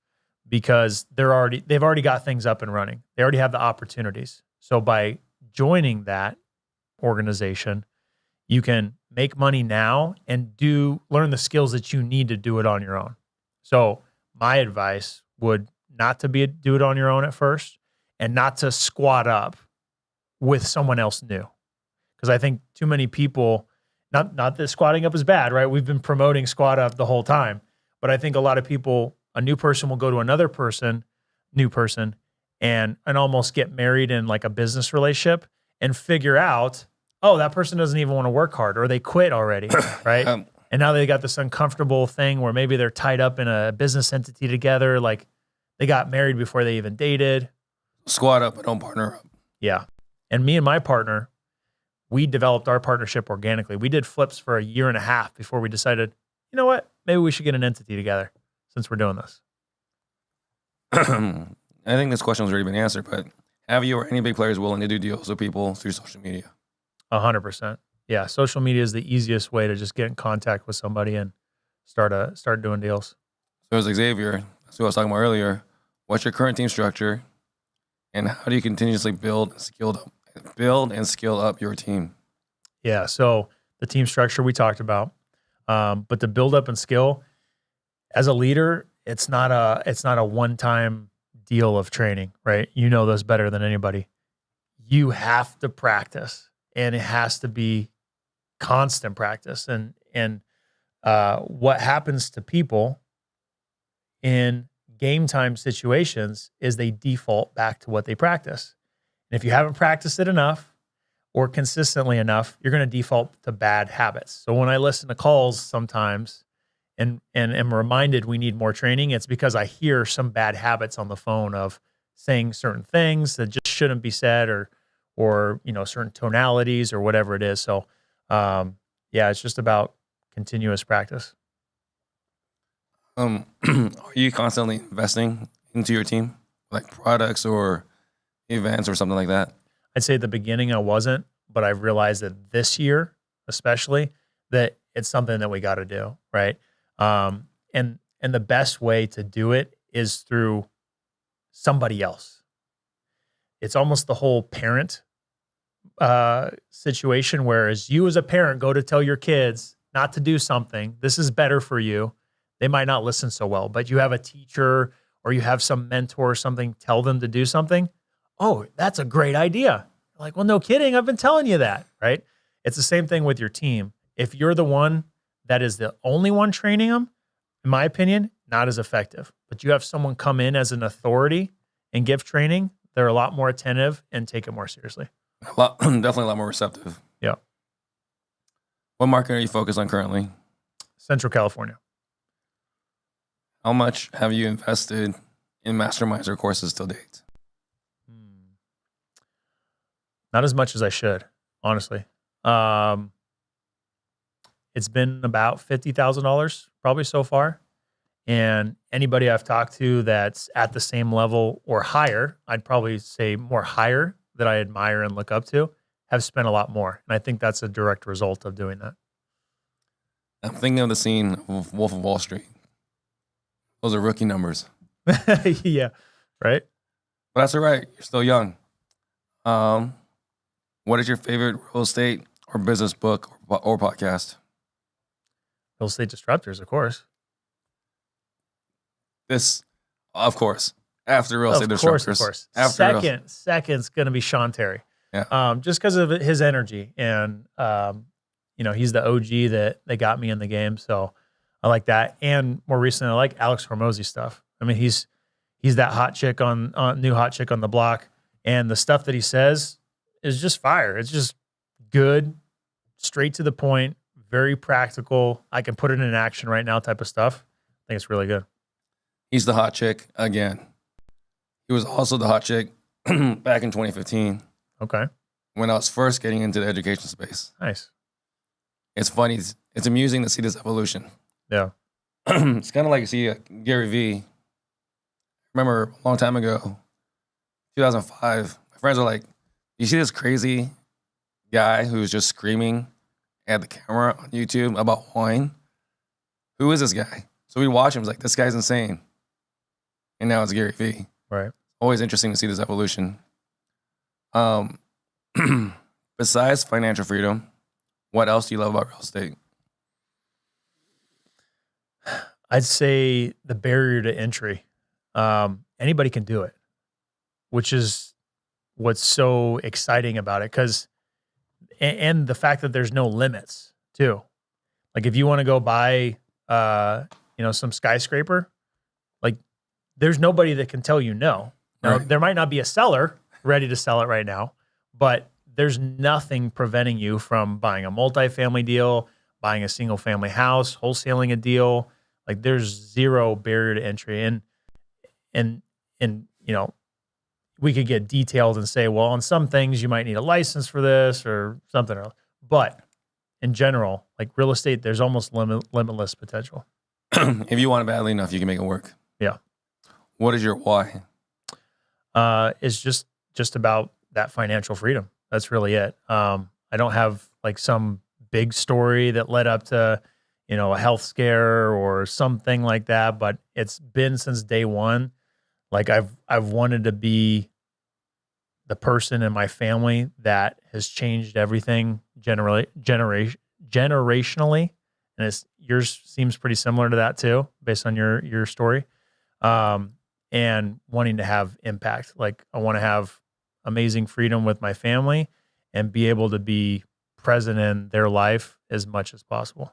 because they've already got things up and running. They already have the opportunities. So by joining that organization, you can make money now and learn the skills that you need to do it on your own. So my advice would not to do it on your own at first, and not to squat up with someone else new. Because I think too many people, not that squatting up is bad, right? We've been promoting squat up the whole time. But I think a lot of people, a new person will go to another new person, and almost get married in like a business relationship and figure out, oh, that person doesn't even want to work hard, or they quit already, right? And now they got this uncomfortable thing where maybe they're tied up in a business entity together. Like they got married before they even dated. Squat up, but don't partner up. Yeah. And me and my partner, we developed our partnership organically. We did flips for 1.5 years before we decided, you know what, maybe we should get an entity together since we're doing this. I think this question has already been answered, but have you or any big players willing to do deals with people through social media? 100%. Yeah, social media is the easiest way to just get in contact with somebody and start doing deals. So as Xavier, that's what I was talking about earlier. What's your current team structure, and how do you continuously build and scale up your team? Yeah, so the team structure we talked about, but the build up and skill as a leader, it's not a one-time deal of training, right? You know this better than anybody. You have to practice, and it has to be constant practice. And what happens to people in game time situations is they default back to what they practice. And if you haven't practiced it enough or consistently enough, you're going to default to bad habits. So when I listen to calls sometimes and am reminded we need more training, it's because I hear some bad habits on the phone of saying certain things that just shouldn't be said, or certain tonalities or whatever it is. So yeah, it's just about continuous practice. Are you constantly investing into your team, like products or events or something like that? I'd say at the beginning I wasn't, but I've realized that this year, especially, that it's something that we got to do, right? And the best way to do it is through somebody else. It's almost the whole parent situation, whereas you as a parent go to tell your kids not to do something, this is better for you. They might not listen so well, but you have a teacher or you have some mentor or something, tell them to do something. Oh, that's a great idea. Like, well, no kidding. I've been telling you that, right? It's the same thing with your team. If you're the one that is the only one training them, in my opinion, not as effective. But you have someone come in as an authority and give training, they're a lot more attentive and take it more seriously. Definitely a lot more receptive. Yeah. What market are you focused on currently? Central California. How much have you invested in masterminds or courses till date? Not as much as I should, honestly. It's been about $50,000 probably so far. And anybody I've talked to that's at the same level or higher, I'd probably say more higher, that I admire and look up to, have spent a lot more. And I think that's a direct result of doing that. I'm thinking of the scene of Wolf of Wall Street. Those are rookie numbers. Yeah, right? But that's all right. You're still young. What is your favorite real estate or business book or podcast? Real Estate Disruptors, of course. This, of course, after Real Estate Disruptors. Of course. Second's going to be Sean Terry. Yeah. Just because of his energy. And, he's the OG that got me in the game. So I like that. And more recently, I like Alex Hormozy's stuff. I mean, he's that hot chick new hot chick on the block. And the stuff that he says is just fire. It's just good, straight to the point, very practical. I can put it in action right now type of stuff. I think it's really good. He's the hot chick again. He was also the hot chick back in 2015. Okay. When I was first getting into the education space. Nice. It's funny. It's amusing to see this evolution. Yeah. It's kind of like you see Gary Vee. Remember a long time ago, 2005. My friends were like, "You see this crazy guy who's just screaming at the camera on YouTube about wine? Who is this guy?" So we watch him. It's like, this guy's insane. And now it's Gary Vee. Right. Always interesting to see this evolution. Besides financial freedom, what else do you love about real estate? I'd say the barrier to entry. Anybody can do it, which is what's so exciting about it. And the fact that there's no limits too. Like if you want to go buy, some skyscraper, like there's nobody that can tell you no. Now, Right. there might not be a seller ready to sell it right now, but there's nothing preventing you from buying a multifamily deal, buying a single family house, wholesaling a deal. Like there's zero barrier to entry. And we could get detailed and say, well, on some things you might need a license for this or something else. But in general, like real estate, there's almost limitless potential. If you want it badly enough, you can make it work. Yeah. What is your why? It's just about that financial freedom. That's really it. I don't have like some big story that led up to, a health scare or something like that, but it's been since day one. Like I've wanted to be the person in my family that has changed everything generationally. And yours seems pretty similar to that too, based on your story. And wanting to have impact. Like I want to have amazing freedom with my family and be able to be present in their life as much as possible.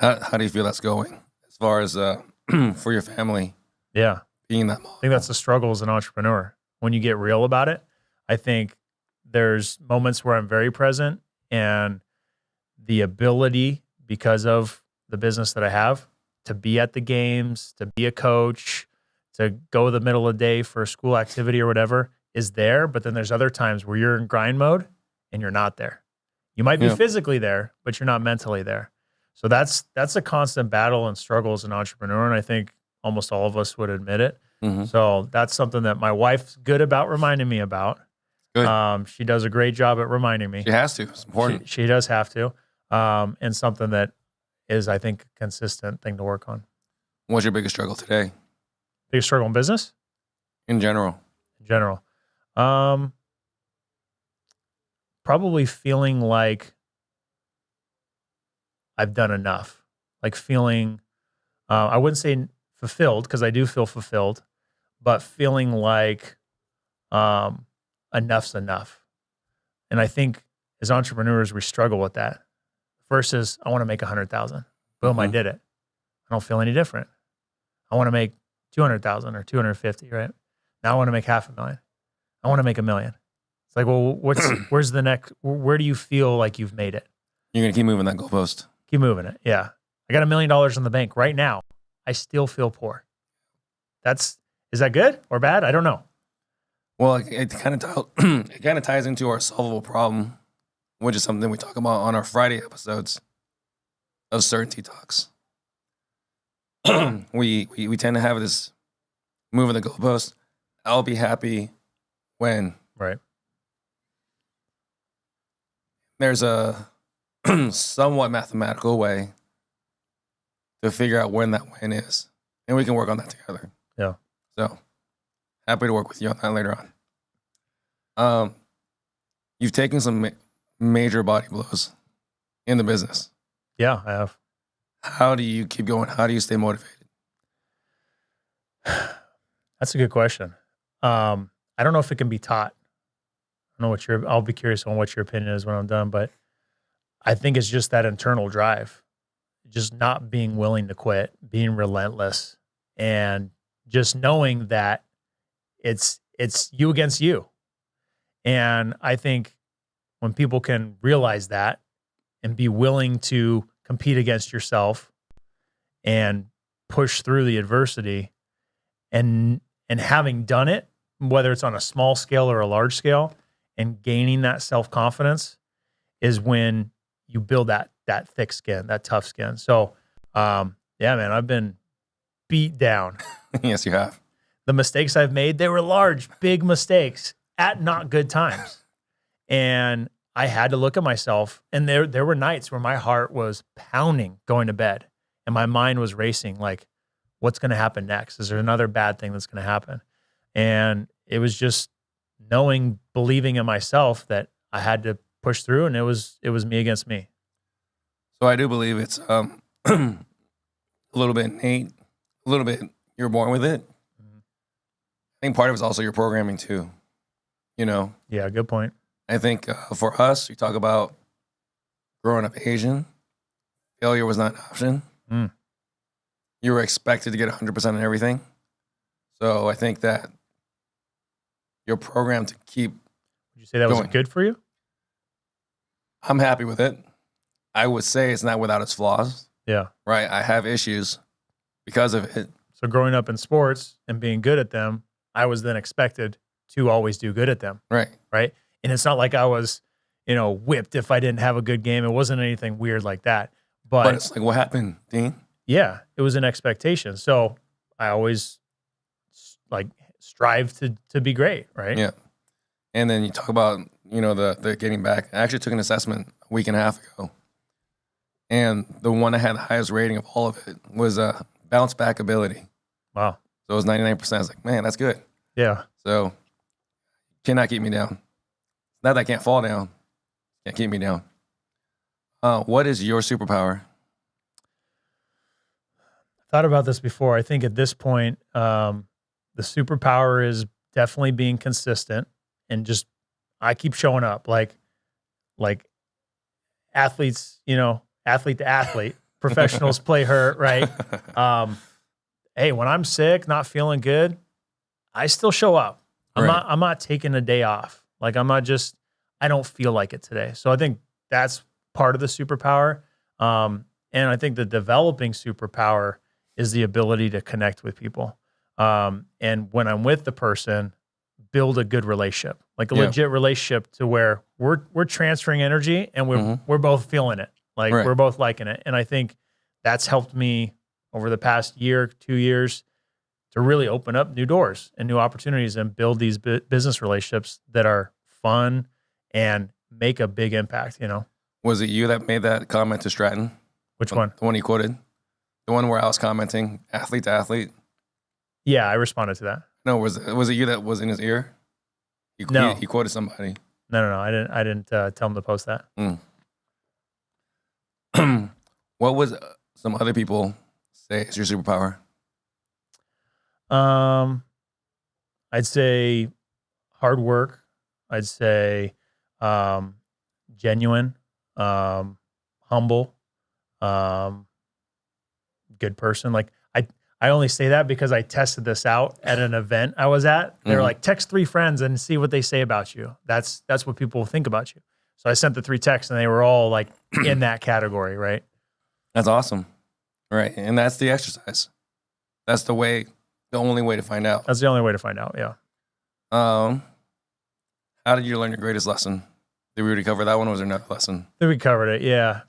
How do you feel that's going as far as for your family Yeah. being that model? I think that's the struggle as an entrepreneur. When you get real about it, I think there's moments where I'm very present and the ability, because of the business that I have, to be at the games, to be a coach, to go the middle of the day for a school activity or whatever is there. But then there's other times where you're in grind mode and you're not there. You might be physically there, but you're not mentally there. So that's a constant battle and struggle as an entrepreneur. And I think almost all of us would admit it. Mm-hmm. So that's something that my wife's good about reminding me about. Good. She does a great job at reminding me. She has to. It's important. She does have to. And something that is, I think, a consistent thing to work on. What's your biggest struggle today? Biggest struggle in business? In general. In general. Probably feeling like I've done enough. Like feeling, I wouldn't say fulfilled, because I do feel fulfilled, but feeling like enough's enough. And I think as entrepreneurs, we struggle with that. First is, I want to make 100,000. Boom, I did it. I don't feel any different. I want to make 200,000 or 250, right? Now I want to make 500,000. I want to make $1 million. It's like, well, where's the next, where do you feel like you've made it? You're going to keep moving that goalpost. Keep moving it. Yeah. I got $1 million in the bank right now. I still feel poor. Is that good or bad? I don't know. Well, it kind of ties into our solvable problem, which is something we talk about on our Friday episodes of Certainty Talks. we tend to have this moving the goalpost. I'll be happy when. Right. There's a somewhat mathematical way to figure out when that win is, and we can work on that together. Yeah. So happy to work with you on that later on. You've taken some major body blows in the business. Yeah, I have. How do you keep going? How do you stay motivated? That's a good question. I don't know if it can be taught. I don't know I'll be curious on what your opinion is when I'm done, but I think it's just that internal drive, just not being willing to quit, being relentless, and just knowing that it's you against you. And I think when people can realize that and be willing to compete against yourself and push through the adversity, and having done it, whether it's on a small scale or a large scale, and gaining that self-confidence is when you build that thick skin, that tough skin. So, yeah, man, I've been beat down. Yes, you have. the mistakes I've made, they were large, big mistakes at not good times. And I had to look at myself, and there were nights where my heart was pounding going to bed and my mind was racing, like, what's going to happen next? Is there another bad thing that's going to happen? And it was just believing in myself that I had to push through, and it was me against me. So I do believe it's a little bit innate, a little bit you're born with it. I think part of it's also your programming too. You know? Yeah, good point. I think for us, you talk about growing up Asian, failure was not an option. Mm. You were expected to get 100% in everything. So I think that you're programmed to keep. Would you say that was going. good for you? I'm happy with it. I would say it's not without its flaws. Yeah. Right? I have issues because of it. So growing up in sports and being good at them, I was then expected to always do good at them. Right. Right. And it's not like I was, whipped if I didn't have a good game. It wasn't anything weird like that. But it's like, what happened, Dean? Yeah, it was an expectation. So I always strive to be great. Right. Yeah. And then you talk about, the getting back. I actually took an assessment a week and a half ago. And the one that had the highest rating of all of it was bounce back ability. Wow. So it was 99%. I was like, man, that's good. Yeah. So cannot keep me down. Not that I can't fall down. Can't keep me down. What is your superpower? I thought about this before. I think at this point, the superpower is definitely being consistent and just, I keep showing up like athletes, athlete to athlete, professionals play hurt, right? Hey, when I'm sick, not feeling good, I still show up. I'm not taking a day off. Like I don't feel like it today. So I think that's part of the superpower. And I think the developing superpower is the ability to connect with people. And when I'm with the person, build a good relationship, like a legit relationship to where we're transferring energy and we're both feeling it. Like we're both liking it. And I think that's helped me over the past year, 2 years to really open up new doors and new opportunities and build these business relationships that are fun and make a big impact, Was it you that made that comment to Stratton? Which one? The one he quoted? The one where I was commenting, athlete to athlete? Yeah, I responded to that. No, was it you that was in his ear? No. He quoted somebody. No. I didn't tell him to post that. What was some other people say is your superpower? I'd say hard work. I'd say genuine, humble, good person. Like I only say that because I tested this out at an event I was at. They were like, text 3 friends and see what they say about you. That's what people think about you. So I sent the 3 texts and they were all like in that category, right? That's awesome. Right. And that's the exercise. That's the only way to find out. That's the only way to find out, yeah. How did you learn your greatest lesson? Did we already cover that one, or was there another lesson? I think we covered it, yeah.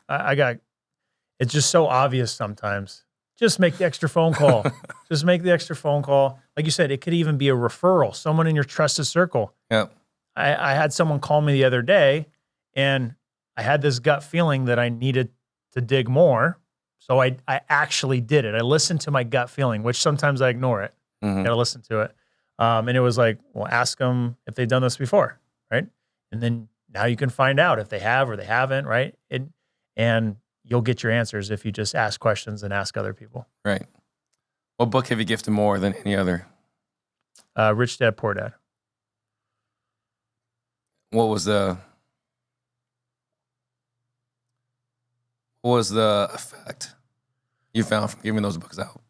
It's just so obvious sometimes. Just make the extra phone call. Just make the extra phone call. Like you said, it could even be a referral, someone in your trusted circle. Yep. I had someone call me the other day, and I had this gut feeling that I needed to dig more. So I actually did it. I listened to my gut feeling, which sometimes I ignore it. Got to listen to it. And it was like, well, ask them if they've done this before, right? And then now you can find out if they have or they haven't, right? And you'll get your answers if you just ask questions and ask other people. Right. What book have you gifted more than any other? Rich Dad, Poor Dad. What was the effect you found from giving those books out?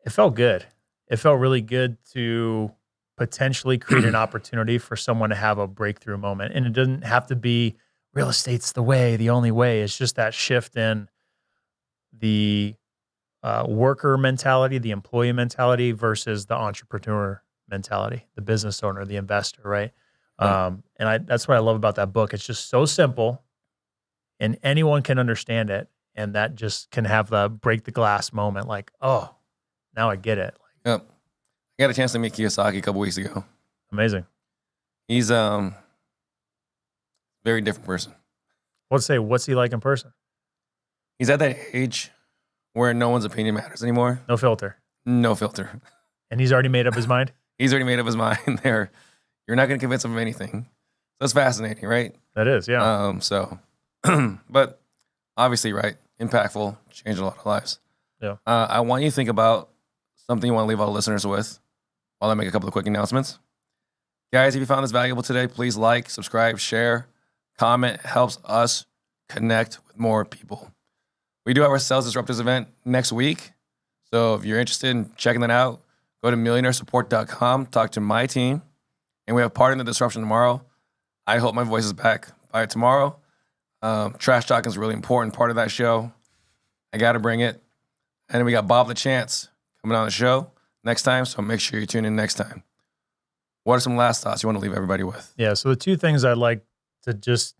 It felt good. It felt really good to potentially create an opportunity for someone to have a breakthrough moment. And it doesn't have to be real estate's the only way. It's just that shift in the worker mentality, the employee mentality versus the entrepreneur mentality, the business owner, the investor, right? That's what I love about that book. It's just so simple and anyone can understand it. And that just can have the break the glass moment like, oh, now I get it. Yep. got a chance to meet Kiyosaki a couple weeks ago. Amazing. He's very different person. What's he like in person? He's at that age where no one's opinion matters anymore. No filter. No filter. And he's already made up his mind? He's already made up his mind there. You're not going to convince him of anything. So it's fascinating, right? That is, yeah. But obviously, right, impactful, changed a lot of lives. Yeah. I want you to think about something you want to leave all the listeners with while I make a couple of quick announcements. Guys, if you found this valuable today, please like, subscribe, share, comment. It helps us connect with more people. We do have our Sales Disruptors event next week. So if you're interested in checking that out, go to millionairesupport.com, talk to my team, and we have Part in the Disruption tomorrow. I hope my voice is back by tomorrow. Trash talking is a really important part of that show. I got to bring it. And then we got Bob the Chance coming on the show next time, so make sure you tune in next time. What are some last thoughts you want to leave everybody with? Yeah, so the two things I'd like to just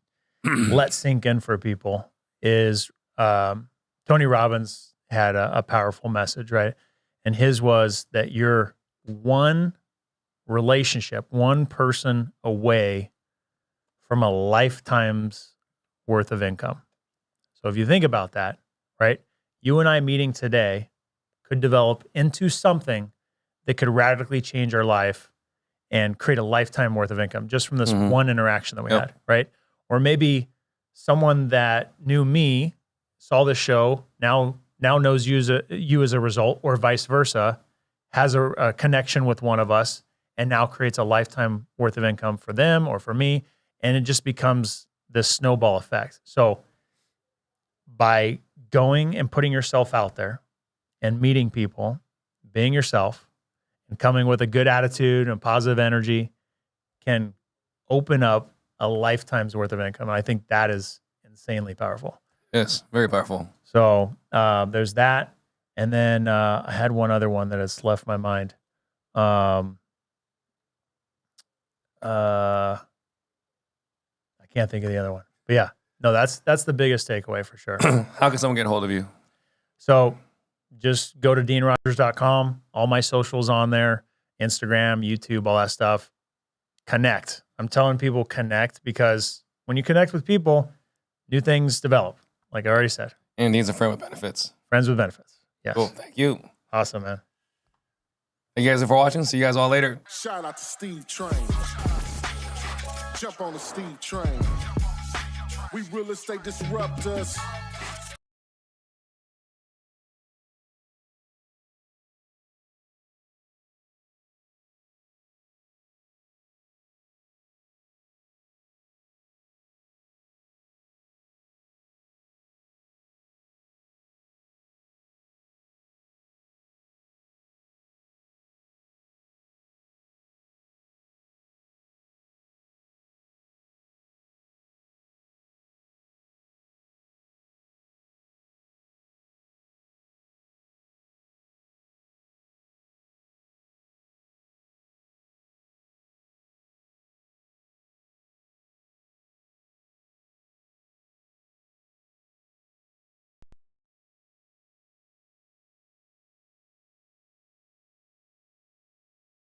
let sink in for people is Tony Robbins had a powerful message, right? And his was that you're one relationship, one person away from a lifetime's worth of income. So if you think about that, right? You and I meeting today could develop into something that could radically change our life and create a lifetime worth of income just from this one interaction that we had, right? Or maybe someone that knew me, saw the show, now knows you as a result, or vice versa, has a connection with one of us, and now creates a lifetime worth of income for them or for me, and it just becomes this snowball effect. So by going and putting yourself out there and meeting people, being yourself, and coming with a good attitude and positive energy can open up a lifetime's worth of income. And I think that is insanely powerful. Yes, very powerful. So there's that. And then I had one other one that has left my mind. I can't think of the other one. But yeah, no, that's the biggest takeaway for sure. How can someone get a hold of you? So just go to deanrogers.com. All my socials on there, Instagram, YouTube, all that stuff. Connect. I'm telling people connect, because when you connect with people, new things develop, like I already said. And Dean's a friend with benefits. Friends with benefits. Yes. Cool. Thank you. Awesome, man. Thank you guys for watching. See you guys all later. Shout out to Steve Trang. Jump on the Steve Train. We real estate disruptors.